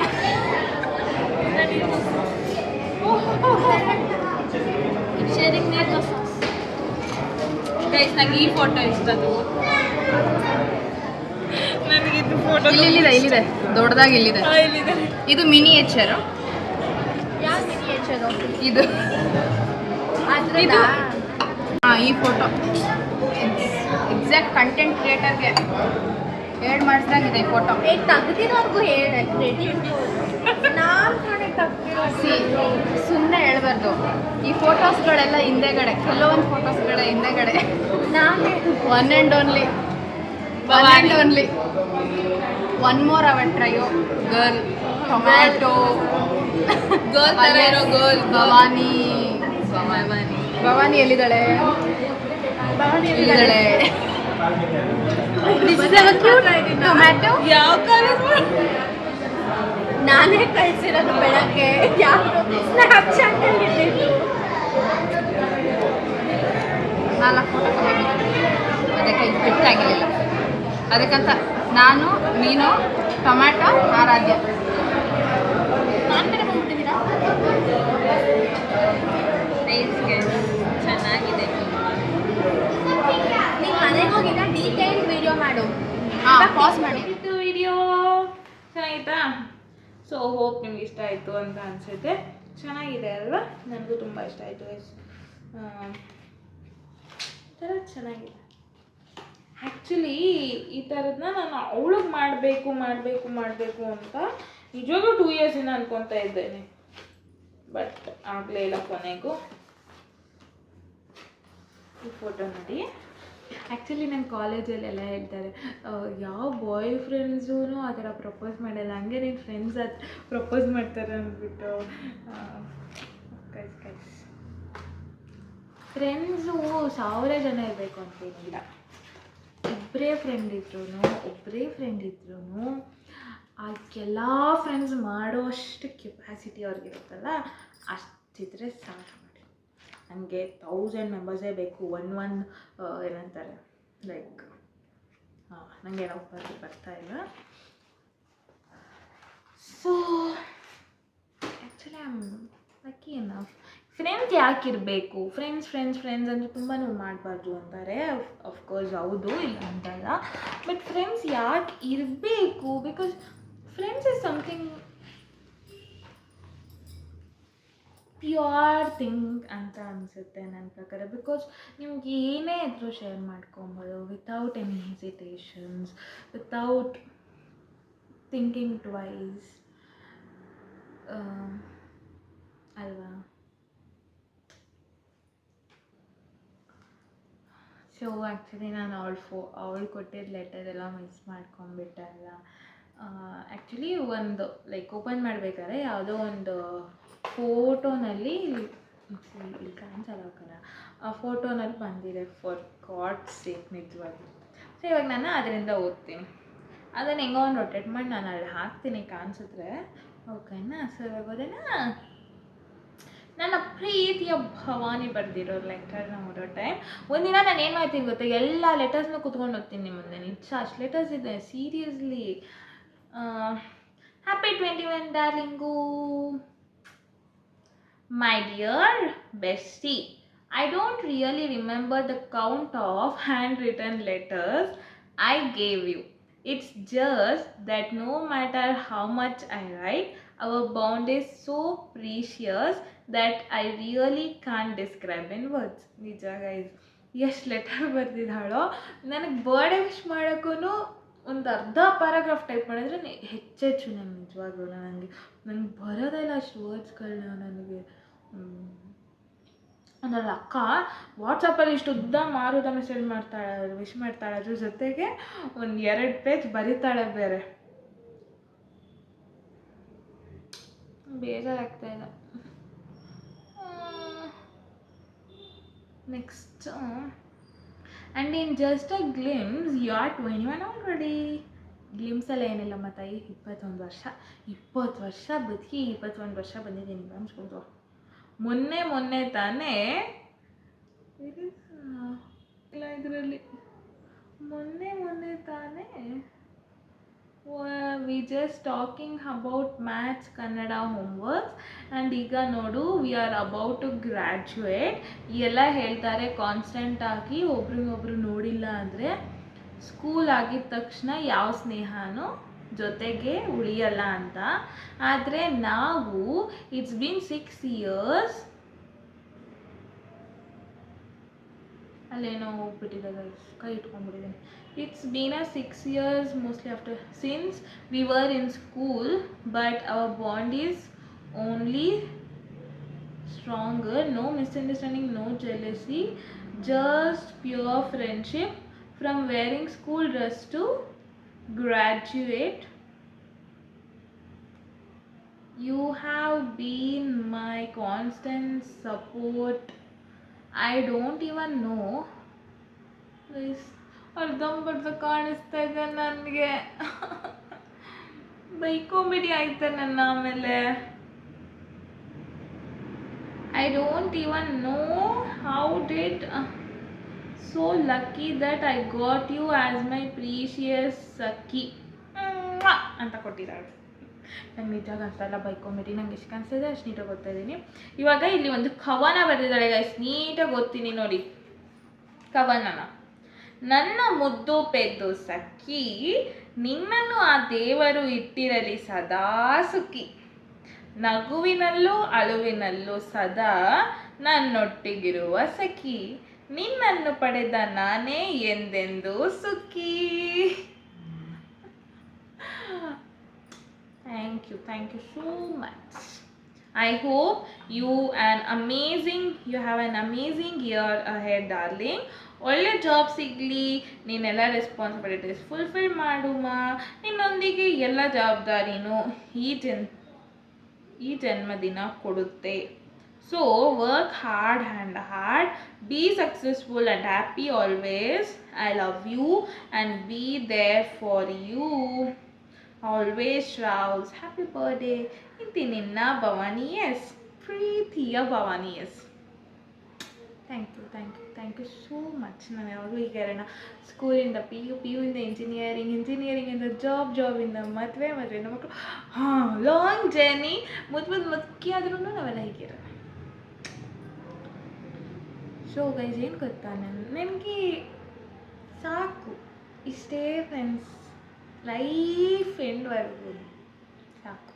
ಶೇರಿಂಗ್ ನೀರು ದೋಸೆ. ಗೈಸ್ ನಂಗೆ ಈ ಫೋಟೋ ಇಷ್ಟ. ನನಗೆ ಇದು ಫೋಟೋ ಇಲ್ಲಿದೆ ದೊಡ್ಡದಾಗಿ ಇಲ್ಲಿದೆ. ಇಲ್ಲಿದೆ. ಇದು ಮಿನಿಯೇಚರು. ಯಾವ ಮಿನಿಯೇಚರು? ಇದು ಅದ್ರದ್ದು ಈ ಫೋಟೋ ಎಕ್ಸಾಕ್ಟ್ ಕಂಟೆಂಟ್ ಕ್ರಿಯೇಟರ್ಗೆ ಹೇಳಿ ಮಾಡಿಸ್ದಂಗಿದೆ ಈ ಫೋಟೋ. ತೆಗ್ದಿರೋರ್ಗು ಹೇಳಿ ರೆಡಿ ನಾನು ನೋಡಿ ತೆಗ್ದಿರೋ ಸುಮ್ಮನೆ ಹೇಳ್ಬಾರ್ದು. ಈ ಫೋಟೋಸ್ಗಳೆಲ್ಲ ಹಿಂದೆಗಡೆ, ಕೆಲವೊಂದು ಫೋಟೋಸ್ಗಳ ಹಿಂದೆಗಡೆ ನಾನು one and only one more our trio girl tomato girl ಥರ ಇರೋ ಗರ್ಲ್ ಭವಾನಿ ಎಲ್ಲಿದ್ದಾಳೆ? ಟೊಮ್ಯಾಟೊ ಯಾವ ಕಾಲೇಜ್? ನಾನೇ ಕಳಿಸಿರೋದು ಬೆಳಗ್ಗೆ ಸ್ನ್ಯಾಪ್ಚಾಟಲ್ಲಿ ಇಟ್ಟಿದ್ದು. 4 ಫೋಟೋ ತಗೋಬೇಕು, ಅದಕ್ಕೆ ಇದು ಬಿಟ್ಟಾಗಿರಲಿಲ್ಲ. ಅದಕ್ಕಂತ ನಾನು, ನೀನು, ಟೊಮ್ಯಾಟೊ, ಆರಾಧ್ಯ ನಾನು ಬೇರೆ ಬಂದ್ಬಿಟ್ಟಿದ್ದೀರಾ? ಚೆನ್ನಾಗಿದೆ. ನೀವು ಮನೆಗೆ ಹೋಗಿದ್ದ ಡೀಟೇಲ್ ವಿಡಿಯೋ ಮಾಡು. ಪಾಸ್ ಮಾಡಿ. ಇದು ವಿಡಿಯೋ ಚೆನ್ನಾಗಿತ್ತಾ? ಸೊ ಹೋಪ್ ನಿಮ್ಗೆ ಇಷ್ಟ ಆಯಿತು ಅಂತ ಅನಿಸುತ್ತೆ. ಚೆನ್ನಾಗಿದೆ ಅಲ್ವಾ? ನನಗೂ ತುಂಬ ಇಷ್ಟ ಆಯಿತು ಗೈಸ್. ಥರ ಚೆನ್ನಾಗಿದೆ. ಆ್ಯಕ್ಚುಲಿ ಈ ಥರದನ್ನ ನಾನು ಅವಳಿಗೆ ಮಾಡಬೇಕು ಅಂತ ನಿಜವಾಗ್ಲೂ 2 ಇಯರ್ಸಿಂದ ಅನ್ಕೊತಾ ಇದ್ದೇನೆ. ಬಟ್ ಆಗಲೇ ಇಲ್ಲ ಕೊನೆಗೂ. ಈ ಫೋಟೋ ನೋಡಿ. ಆ್ಯಕ್ಚುಲಿ ನನ್ನ ಕಾಲೇಜಲ್ಲೆಲ್ಲ ಹೇಳ್ತಾರೆ, ಯಾವ ಬಾಯ್ ಫ್ರೆಂಡ್ಸೂ ಆ ಥರ ಪ್ರಪೋಸ್ ಮಾಡಲ್ಲ, ಹಂಗೆ ನಿನ್ನ ಫ್ರೆಂಡ್ಸ್ ಪ್ರಪೋಸ್ ಮಾಡ್ತಾರೆ ಅಂದ್ಬಿಟ್ಟು. ಫ್ರೆಂಡ್ಸು 1000 ಜನ ಇರಬೇಕು ಅಂತೇನಿಲ್ಲ. ಒಬ್ಬರೇ ಫ್ರೆಂಡ್ ಇದ್ರೂ ಆ ಎಲ್ಲ ಫ್ರೆಂಡ್ಸ್ ಮಾಡೋ ಅಷ್ಟು ಕೆಪಾಸಿಟಿ ಅವ್ರಿಗಿರುತ್ತಲ್ಲ, ಅಷ್ಟಿದ್ರೆ ಸಾಕು ಮಾಡಿ. ನನಗೆ 1000 ಮೆಂಬರ್ಸೇ ಬೇಕು. ಏನಂತಾರೆ ಲೈಕ್ ನನಗೆ ಏನೋ ಬರ್ತಾ ಇಲ್ಲ. So actually I am lucky enough. Friends ಯಾಕಿರಬೇಕು? ಫ್ರೆಂಡ್ಸ್ ಅಂದರೆ ತುಂಬಾ ಮಾಡಬಾರ್ದು ಅಂತಾರೆ. ಅಫ್ಕೋರ್ಸ್ ಹೌದು, ಇಲ್ಲ ಅಂತಲ್ಲ. ಬಟ್ ಫ್ರೆಂಡ್ಸ್ ಯಾಕೆ ಇರಬೇಕು? Because friends is something pure thing ಅಂತ ಅನಿಸುತ್ತೆ ನನ್ನ ಪ್ರಕಾರ. ಬಿಕಾಸ್ ನಿಮ್ಗೆ ಏನೇ ಇದ್ರೂ ಶೇರ್ ಮಾಡ್ಕೊಬೋದು without any hesitations, without thinking twice ಅಲ್ವಾ? ಸೊ ಆ್ಯಕ್ಚುಲಿ ನಾನು ಅವಳು ಕೊಟ್ಟಿದ್ದ ಲೆಟರ್ ಎಲ್ಲ ಮಿಸ್ ಮಾಡ್ಕೊಂಡ್ಬಿಟ್ಟಲ್ಲ. ಆ್ಯಕ್ಚುಲಿ ಒಂದು ಲೈಕ್ ಓಪನ್ ಮಾಡಬೇಕಾದ್ರೆ ಯಾವುದೋ ಒಂದು ಫೋಟೋನಲ್ಲಿ ಇಲ್ಲಿ ಕಾಣಿಸಲ್ಲ, ಆ ಫೋಟೋನಲ್ಲಿ ಬಂದಿದೆ ಫಾರ್ ಗಾಡ್ಸ್ ಸೇಕ್ ನಿಜವಾಗಿ. ಸೊ ಇವಾಗ ನಾನು ಅದರಿಂದ ಓದ್ತೀನಿ. ಅದನ್ನು ಹೆಂಗೋ ಒಂದು ರೊಟೇಟ್ ಮಾಡಿ ನಾನು ಅಲ್ಲಿ ಹಾಕ್ತೀನಿ ಕಾಣಿಸಿದ್ರೆ. ಓಕೆನಾ? ಸೊ ಇವಾಗ ಓದೋಣ. ನನ್ನ ಪ್ರೀತಿಯ ಭವಾನಿ ಬರೆದಿರೋ ಲೆಟರ್ನ ಓದೋ ಟೈಮ್. ಒಂದಿನ ನಾನು ಏನು ಮಾಡ್ತೀನಿ ಗೊತ್ತಾ, ಎಲ್ಲ ಲೆಟರ್ಸ್ನ ಕುತ್ಕೊಂಡು ಓದ್ತೀನಿ ನಿಮ್ಮ ಮುಂದೆ. ನಿಜ ಅಷ್ಟು ಲೆಟರ್ಸ್ ಇದೆ, seriously. Happy 21 darling. My dear bestie, I don't really remember the count of handwritten letters I gave you. It's just that no matter how much I write, our bond is so precious that I really can't describe in words. ನಿಜ guys, ಎಷ್ಟು letter ಬರ್ದಿದ್ದಾಳೋ. ನನಗೆ birthday wish ಮಾಡೋಕ್ಕೂ ಒಂದು ಅರ್ಧ paragraph type ಮಾಡಿದ್ರೆ ಹೆಚ್ಚೆಚ್ಚು. ನಾನು ನಿಜವಾಗ್ಲೂ ನನಗೆ ಬರೋದಿಲ್ಲ ಅಷ್ಟು ವರ್ಡ್ಸ್ಗಳನ್ನ ನನಗೆ. ನನ್ನ ಅಕ್ಕ ವಾಟ್ಸಪ್ಪಲ್ಲಿ ಇಷ್ಟು ಉದ್ದ ಮಾರುದ ಮೆಸೇಜ್ ಮಾಡ್ತಾಳೆ, ವಿಶ್ ಮಾಡ್ತಾಳೆ, ಅದ್ರ ಜೊತೆಗೆ ಒಂದು 2 ಪೇಜ್ ಬರೀತಾಳೆ ಬೇರೆ. ಬೇಜಾರಾಗ್ತಾ ಇದೆ. Next, and in just a glimpse you are 21 already. ಗ್ಲಿಮ್ಸಲ್ಲಿ ಏನಿಲ್ಲ ತಾಯಿ, 20 ವರ್ಷ ಬದುಕಿ 21 ವರ್ಷ ಬಂದಿದ್ದೀನಿ ಅನ್ಸ್ಬೋದು. ಮೊನ್ನೆ ತಾನೇ ಇಲ್ಲ ಇದರಲ್ಲಿ ಮೊನ್ನೆ ತಾನೇ we just talking about maths Kannada homeworks and ಈಗ ನೋಡು we are about to graduate. ಎಲ್ಲ ಹೇಳ್ತಾರೆ ಕಾನ್ಸ್ಟೆಂಟ್ ಆಗಿ ಒಬ್ರಿಗೊಬ್ರು ನೋಡಿಲ್ಲ ಅಂದರೆ ಸ್ಕೂಲ್ ಆಗಿದ ತಕ್ಷಣ ಯಾವ ಸ್ನೇಹನೂ ಜೊತೆಗೆ ಉಳಿಯಲ್ಲ ಅಂತ. ಆದರೆ ನಾವು ಇಟ್ಸ್ ಬೀನ್ 6 years, ಅಲ್ಲೇನೋ ಹೋಗ್ಬಿಟ್ಟಿದೆ ಗೈಸ್, ಕೈ ಇಟ್ಕೊಂಡ್ಬಿಟ್ಟಿದ್ದೀನಿ. It's been a 6 years mostly after since we were in school, but our bond is only stronger. No misunderstanding, no jealousy, just pure friendship from wearing school dress to graduate. You have been my constant support. I don't even know. ಅರ್ಧಂಬರ್ಧ ಕಾಣಿಸ್ತಾ ಇದೆ ನನಗೆ. ಬೈಕೊಂಬಿಡಿ ಆಯ್ತಾ ನನ್ನ ಆಮೇಲೆ. I don't even know how did so lucky that I got you as my precious Sakhi ಅಂತ ಕೊಟ್ಟಿದ್ದಾಳೆ. ನಂಗೆ ನಿಜಾಗ ಅನ್ಸಲ್ಲ, ಬೈಕೊಂಬಿಟ್ಟು ನಂಗೆ ಎಷ್ಟು ಕಾಣಿಸ್ತಿದೆ ಅಷ್ಟು ನೀಟಾಗಿ ಓದ್ತಾ ಇದ್ದೀನಿ. ಇವಾಗ ಇಲ್ಲಿ ಒಂದು ಕವನ ಬರೆದಿದ್ದಾಳೆ ಗೈಸ್, ನೀಟಾಗಿ ಓದ್ತೀನಿ ನೋಡಿ ಕವನನ. ನನ್ನ ಮುದ್ದು ಪೆದ್ದು ಸಖಿ, ನಿನ್ನನ್ನು ಆ ದೇವರು ಇಟ್ಟಿರಲಿ ಸದಾ ಸುಖಿ. ನಗುವಿನಲ್ಲೂ ಅಳುವಿನಲ್ಲೂ ಸದಾ ನನ್ನೊಟ್ಟಿಗಿರುವ ಸಖಿ. ನಿನ್ನನ್ನು ಪಡೆದ ನಾನೇ ಎಂದೆಂದೂ ಸುಖಿ. Thank you so much. I hope you have an amazing year ahead darling. ಒಳ್ಳೆ ಜಾಬ್ ಸಿಗಲಿ, ನೀನೆಲ್ಲ ರೆಸ್ಪಾನ್ಸಿಬಿಲಿಟೀಸ್ ಫುಲ್ಫಿಲ್ ಮಾಡುಮ, ನಿನ್ನೊಂದಿಗೆ ಎಲ್ಲ ಜವಾಬ್ದಾರಿನೂ ಈ ಜನ್ಮದಿನ ಕೊಡುತ್ತೆ. So work hard and hard, be successful and happy always. I love you and be there for you always. Shravs, happy birthday. ಇಂತಿ ನಿನ್ನ ಭವಾನಿ ಎಸ್, ಪ್ರೀತಿಯ Bhavani S. Thank you so much. ನಾನು ಯಾವಾಗಲೂ ಈಗ ಇರೋಣ, ಸ್ಕೂಲಿಂದ ಪಿ ಯುಯಿಂದ ಇಂಜಿನಿಯರಿಂಗಿಂದ ಜಾಬಿಂದ ಮದುವೆಯಿಂದ ಮಕ್ಕಳು, ಲಾಂಗ್ ಜರ್ನಿ, ಮುದುಕಿ ಆದ್ರೂ ನಾವೆಲ್ಲ ಹೀಗಿರೋಣ. ಸೊ ಗೈಸ್, ಏನು ಗೊತ್ತಾ, ನನಗೆ ಸಾಕು ಇಷ್ಟೇ ಫ್ರೆಂಡ್ಸ್, ಲೈಫ್ ಎಂಡ್ವರೆಗೂ ಸಾಕು.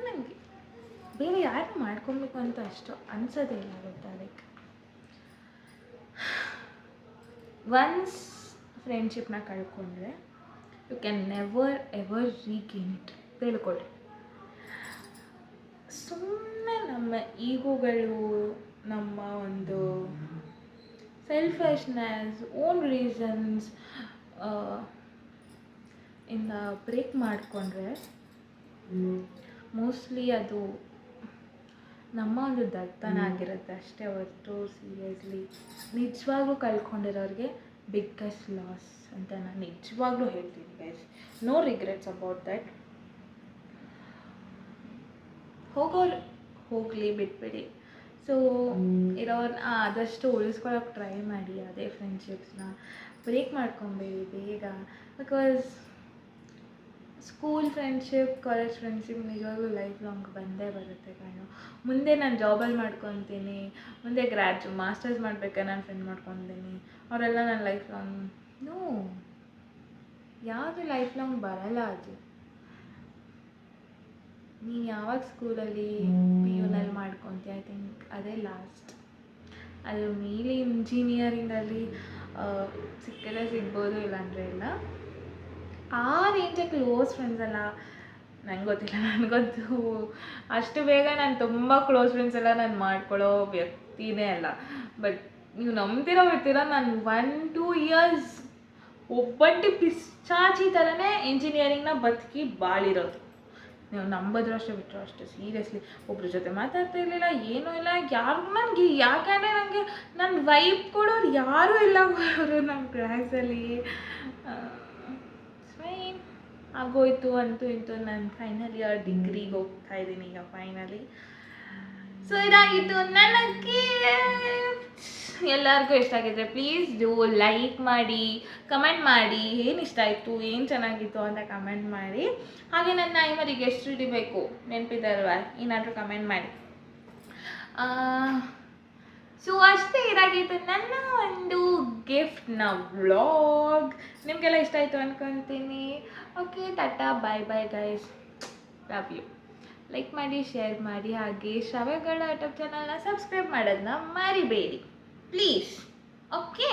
ನನಗೆ ಬೇರೆ ಯಾರು ಮಾಡ್ಕೊಬೇಕು ಅಂತ ಅಷ್ಟು ಅನ್ಸೋದೇ ಇಲ್ಲ ಗೊತ್ತಾ. ಲೈಕ್ ಒನ್ಸ್ ಫ್ರೆಂಡ್ಶಿಪ್ನ ಕಳ್ಕೊಂಡ್ರೆ you can never ever regain it. ತಿಳ್ಕೊಳ್ಳಿ, ಸುಮ್ಮನೆ ನಮ್ಮ ಈಗೋಗಳು, ನಮ್ಮ ಒಂದು ಸೆಲ್ಫಿಶ್ನೆಸ್, ಓನ್ ರೀಸನ್ಸ್ ಇಂದ ಬ್ರೇಕ್ ಮಾಡಿಕೊಂಡ್ರೆ ಮೋಸ್ಟ್ಲಿ ಅದು ನಮ್ಮ ಒಂದು ದಡ್ತನ ಆಗಿರುತ್ತೆ ಅಷ್ಟೇ ಹೊರತು ಸೀರಿಯಸ್ಲಿ ನಿಜವಾಗ್ಲೂ ಕಳ್ಕೊಂಡಿರೋರಿಗೆ ಬಿಗ್ಗೆಸ್ಟ್ ಲಾಸ್ ಅಂತ ನಾನು ನಿಜವಾಗ್ಲೂ ಹೇಳ್ತೀನಿ guys. No regrets about that. ಹೋಗೋರು ಹೋಗಲಿ, ಬಿಟ್ಬಿಡಿ. ಸೊ ಇರೋರ್ನ ಆದಷ್ಟು ಉಳಿಸ್ಕೊಳಕ್ಕೆ ಟ್ರೈ ಮಾಡಿ. ಅದೇ ಫ್ರೆಂಡ್ಶಿಪ್ಸ್ನ ಬ್ರೇಕ್ ಮಾಡ್ಕೊಬೇಡಿ ಬೇಗ. Because school friendship, college friendship ನಿಜವಾಗ್ಲೂ ಲೈಫ್ ಲಾಂಗ್ ಬಂದೇ ಬರುತ್ತೆ ಕಣ್ಣು. ಮುಂದೆ ನಾನು ಜಾಬಲ್ಲಿ ಮಾಡ್ಕೊತೀನಿ, ಮುಂದೆ ಮಾಸ್ಟರ್ಸ್ ಮಾಡ್ಬೇಕಾದ್ರೆ ನಾನು ಫ್ರೆಂಡ್ ಮಾಡ್ಕೊತೀನಿ, ಅವರೆಲ್ಲ ನನ್ನ ಲೈಫ್ ಲಾಂಗ್. ನೋ, ಯಾವುದು ಲೈಫ್ ಲಾಂಗ್ ಬರಲ್ಲ ಅದು. ನೀನು ಯಾವಾಗ ಸ್ಕೂಲಲ್ಲಿ ಪಿ ಯುನಲ್ಲಿ ಮಾಡ್ಕೊತೀಯ, ಐ ಥಿಂಕ್ ಅದೇ ಲಾಸ್ಟ್. ಅದು ಮೇಲೆ ಇಂಜಿನಿಯರಿಂಗಲ್ಲಿ ಸಿಕ್ಕಿದ್ರೆ ಸಿಗ್ಬೋದು, ಇಲ್ಲಾಂದರೆ ಇಲ್ಲ. ಆ ರೇಂಜಿಗೆ ಕ್ಲೋಸ್ ಫ್ರೆಂಡ್ಸ್ ಅಲ್ಲ, ನಂಗೆ ಗೊತ್ತಿಲ್ಲ, ನನಗಂತೂ ಅಷ್ಟು ಬೇಗ ನಾನು ತುಂಬ ಕ್ಲೋಸ್ ಫ್ರೆಂಡ್ಸ್ ಎಲ್ಲ ನಾನು ಮಾಡ್ಕೊಳ್ಳೋ ವ್ಯಕ್ತಿನೇ ಅಲ್ಲ. ಬಟ್ ನೀವು ನಂಬ್ತಿರೋ ಬಿಡ್ತೀರೋ, ನಾನು 1-2 ಇಯರ್ಸ್ ಒಬ್ಬಂಟಿ ಪಿಸ್ಚಾಚಿ ಥರನೇ ಇಂಜಿನಿಯರಿಂಗ್ನ ಬದುಕಿ ಬಾಳಿರೋದು. ನೀವು ನಂಬೋದ್ರು ಅಷ್ಟೇ ಬಿಟ್ಟರು ಅಷ್ಟೇ. ಸೀರಿಯಸ್ಲಿ ಒಬ್ರ ಜೊತೆ ಮಾತಾಡ್ತಾ ಇರಲಿಲ್ಲ, ಏನೂ ಇಲ್ಲ. ಯಾರು ನನಗೆ ಯಾಕೆಂದರೆ ನನಗೆ ನನ್ನ ವೈಬ್ ಕೊಡೋರು ಯಾರೂ ಇಲ್ಲ ಅವರು ನಮ್ಮ ಕ್ಲಾಸಲ್ಲಿ. ಫೈನ್ ಆಗೋಯ್ತು ಅಂತೂ ಇಂತು. ನಾನು ಫೈನಲ್ ಇಯರ್ ಡಿಗ್ರಿಗೆ ಹೋಗ್ತಾ ಇದ್ದೀನಿ ಈಗ ಫೈನಲಿ. ಸೊ ಇದಾಗಿತ್ತು ನನಗೆ. ಎಲ್ಲರಿಗೂ ಇಷ್ಟ ಆಗಿದ್ರೆ ಪ್ಲೀಸ್ ಡೂ ಲೈಕ್ ಮಾಡಿ, ಕಮೆಂಟ್ ಮಾಡಿ, ಏನು ಇಷ್ಟ ಆಯಿತು, ಏನು ಚೆನ್ನಾಗಿತ್ತು ಅಂತ ಕಮೆಂಟ್ ಮಾಡಿ. ಹಾಗೆ ನನ್ನ ಐಮರಿಗೆ ಎಷ್ಟು ಹಿಡಿಬೇಕು ನೆನಪಿದಲ್ವಾ, ಏನಾದರೂ ಕಮೆಂಟ್ ಮಾಡಿ. ಸೊ ಅಷ್ಟೇ, ಇದಾಗಿತ್ತು ನನ್ನ ಒಂದು ಗಿಫ್ಟ್ನ ವ್ಲಾಗ್. ನಿಮಗೆಲ್ಲ ಇಷ್ಟ ಆಯಿತು ಅಂದ್ಕೊತೀನಿ. Okay, tata, bye bye guys, love you. Like ಮಾಡಿ, ಶೇರ್ ಮಾಡಿ, ಹಾಗೆ ಶ್ರಾವ್ಯಗಳ ಯೂಟ್ಯೂಬ್ ಚಾನಲ್ನ ಸಬ್ಸ್ಕ್ರೈಬ್ ಮಾಡೋದನ್ನ ಮರಿಬೇಡಿ ಪ್ಲೀಸ್. ಓಕೆ.